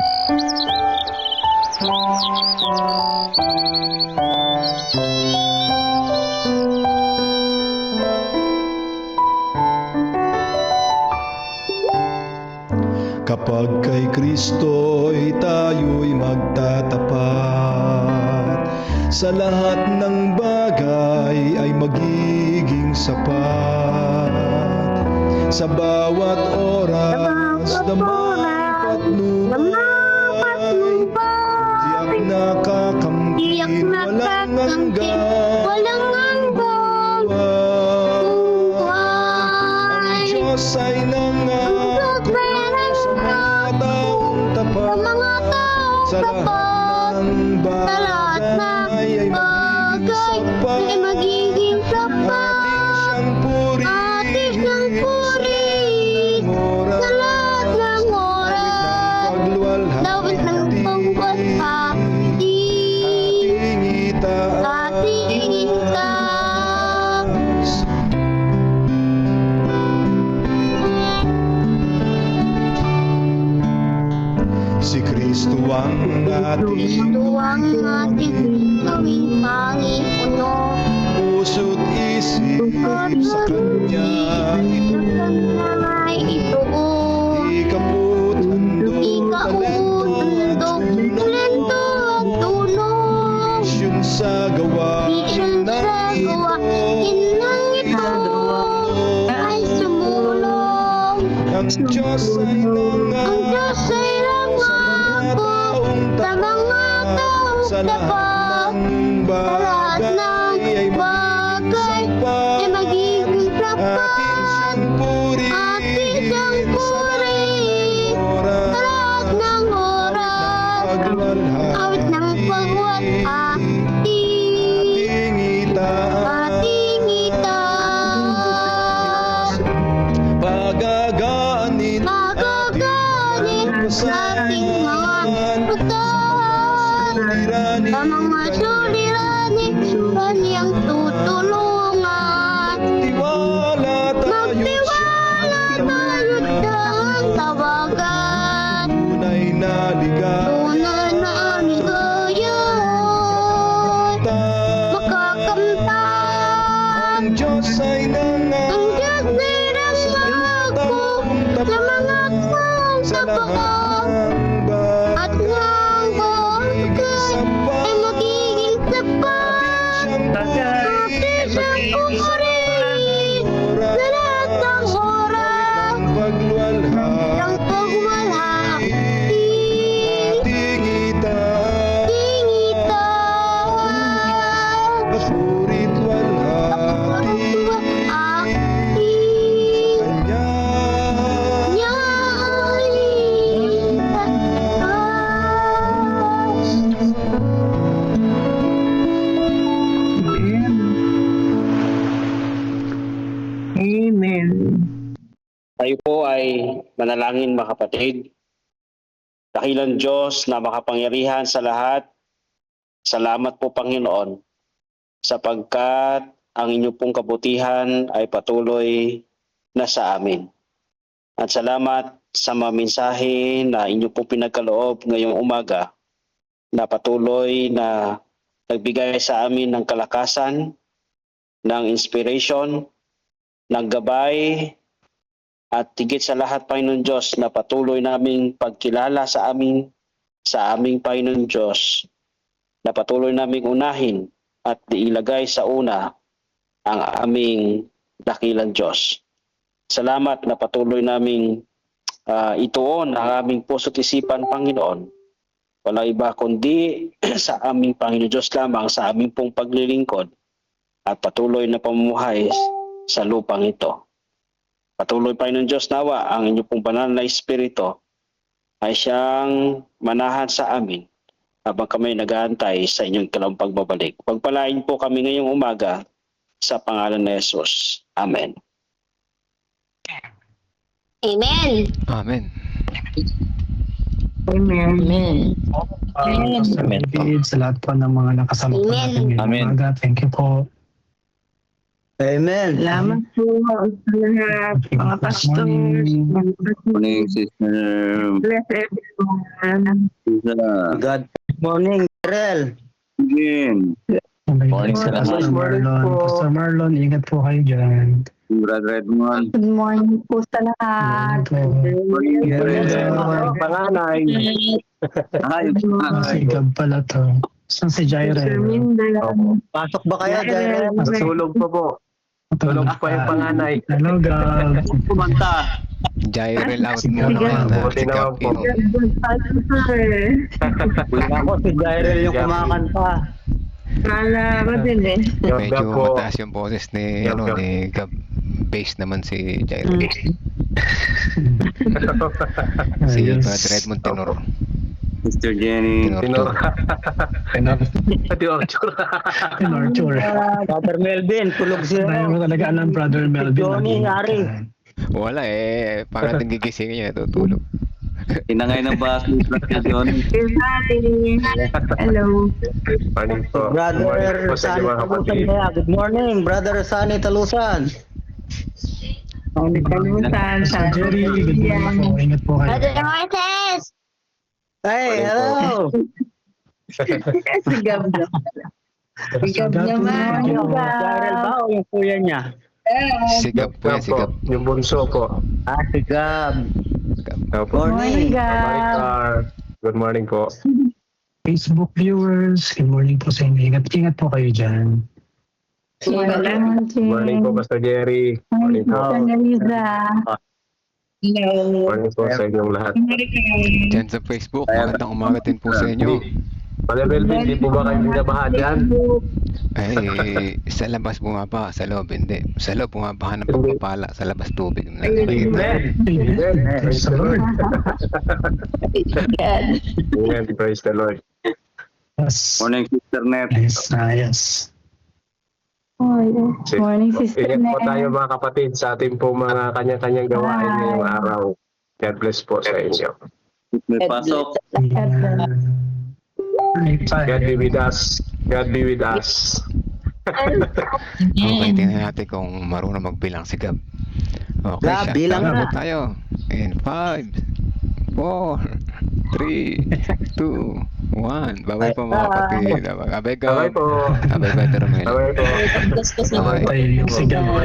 Kapag kay Kristo'y tayo'y magtatapat, sa lahat ng bagay ay magiging sapat. Sa bawat oras na may patnubay, tiyak nakakamtin, walang hanggang buhay. Ang Diyos ay nangako sa mga taong tapat, sa lahat ng bagay ay magiging sapat. Ating siyang purihin sa lahat ng oras, lawit ng pagwalhati, ating itaas. ating Tuwang ating gawing Panginoon. puso't isip sa Kanya Ay ituon. ikaput handog Ikautundok, talento at tulong. misyon sa gawain Mission sa gawain ng ito ay sumulong. ang Diyos ay Ang Diyos ay nangako sa mga taong sa dapat. ng Sa lahat ng bagay ay magiging tapat. Atin siyang puri sa lahat ng oras. Awit ng pagwalhati ating itaas. pagaganin Magagamit nating mga pagkahan sa mga suliranin kanyang tutulungan. tiwala Magtiwala tayo ang tawagan. tunay na Tunay na ligayahan. Makakamtan. ang Diyos ay Ang Diyos ay nangako sa mga taong tapat. At ng bagay ay magiging sapat. Atin siyang purihin sa lahat ng oras. Ang pagwalhati ating itaas tingitaas. Surit walhati Kanya Amen. Tayo po ay manalangin mga kapatid. Dakilang Diyos na makapangyarihan sa lahat, salamat po Panginoon sapagkat ang inyong pong kabutihan ay patuloy na sa amin. At salamat sa mga mensahe na inyong pong pinagkaloob ngayong umaga na patuloy na nagbigay sa amin ng kalakasan, ng inspiration, ng gabay, at higit sa lahat, Panginoon Diyos, na patuloy naming pagkilala sa aming Panginoon Diyos, na patuloy naming unahin at ilagay sa una ang aming dakilang Diyos. Salamat na patuloy naming ituon ang aming puso't isipan, Panginoon. Walang iba kundi sa aming Panginoon Diyos lamang, sa aming pong paglilingkod at patuloy na pamumuhay sa lupang ito. Patuloy, Panginoon Diyos, nawa ang inyong pong banal na Espiritu ay siyang manahan sa amin habang kami nag-aantay sa inyong ikalawang pagbabalik. Pagpalain po kami ngayong umaga sa pangalan ni Jesus. Amen. Amen. Amen. Amen. Pastor David, sa lahat po ng mga nakasama po natin ngayong umaga. Thank you po. Amen. Salamat po sa lahat, mga pastors. Morning, Sister. Bless everyone. God. Morning, Rel. Again. Morning sa lahat. Pastor Marlon. Pastor Marlon, ingat po kayo dyan. Brother Edmond. Good morning po sa lahat. Morning, Panganay. Hi. Si Gab pala to. Saan si Jairel? Pasok ba kayo, Jairel? Tulog pa po. Tulog pa yung panganay. Hello, Gab. Kumanta. Jairel out muna kanta. Buti naman po. Wala ko si Jairel yung kumakanta. Kala ko din eh. Medyo Gab po. mataas yung boses ni, Gab, Gab. ni Gab. Bass naman si Jairel. Si Ayos. Brother Edmond tenor. Mr. Jenny. Tenor. Tenor. Pati Archer. Tenorture. Brother Melvin, tulog siya. Dahil mo talaga alam, Brother Melvin. Johnny, mag-ingat Ari. ka. Wala pangating gigising niya, tutulog. Tinangay ng baso ni Brother Johnny. Hello. Morning po. Brother Morning po sa Sani mga Talusan kapatid. kaya. Good morning, Brother Sani Talusan. Kalusan Pastor Jerry, good morning po. Ingat po kayo. Brother Martes. Hey, hello. Si Gab na. Si Gab naman. Daryl ba o yung kuya niya? Sigap po yan, sigap. Yung bunso po. Si Gab. Opo. Morning, Maricar. Good morning po. Facebook viewers, good morning po sa inyo. Ingat po kayo dyan. Good morning po, Pastor Jerry. Morning po. Morning po sa inyong lahat. Dyan sa Facebook, magandang umaga din po sa inyo. Brother Melvin, di po ba kayo binabaha dyan? Ay, sa labas bumaba, sa loob hindi. Sa loob bumabaha ng pagpapala, sa labas tubig. Amen. Amen. Praise the Lord. Amen. Praise the Lord. Yes. Morning, Sister Net. Yes, yes. Morning, Sister Ingat po Net. tayo mga kapatid sa ating po mga kanya-kanyang gawain ngayong araw. God bless po sa inyo. May pasok. God be with us. God be with us. Okay, tingnan natin kung marunong magbilang si Gab. Okay, Gab, bilang tama na. po tayo. In 5, 4, 3, 2, 1. Bye-bye po mga kapatid. Bye-bye, Gab. Bye po. Bye-bye, Brother Romel. Bye po. Tayo yung sigaw.